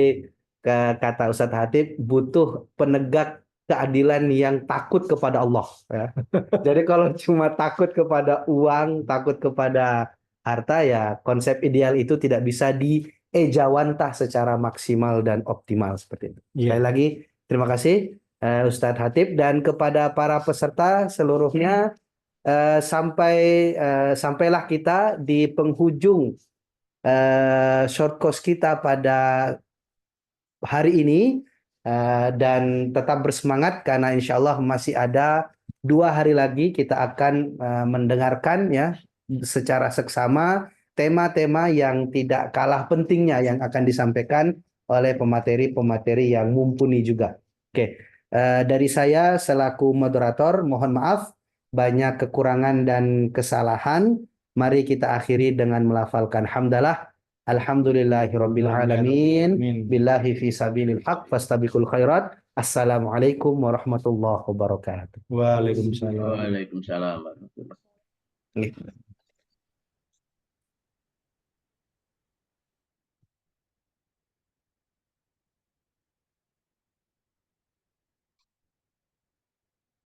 kata Ustadz Hatip butuh penegak keadilan yang takut kepada Allah ya. Jadi kalau cuma takut kepada uang, takut kepada harta ya konsep ideal itu tidak bisa diejawantah secara maksimal dan optimal seperti itu. Iya. Sekali lagi terima kasih Ustadz Hatip dan kepada para peserta seluruhnya sampailah kita di penghujung short course kita pada hari ini dan tetap bersemangat karena insya Allah masih ada 2 hari lagi kita akan mendengarkan ya secara seksama tema-tema yang tidak kalah pentingnya yang akan disampaikan oleh pemateri-pemateri yang mumpuni juga. Oke, dari saya selaku moderator mohon maaf banyak kekurangan dan kesalahan. Mari kita akhiri dengan melafalkan hamdalah. Alhamdulillahirabbil alamin. Billahi fi sabilil haq fastabiqul khairat. Assalamualaikum warahmatullahi wabarakatuh. Waalaikumsalam. Waalaikumsalam warahmatullahi wabarakatuh.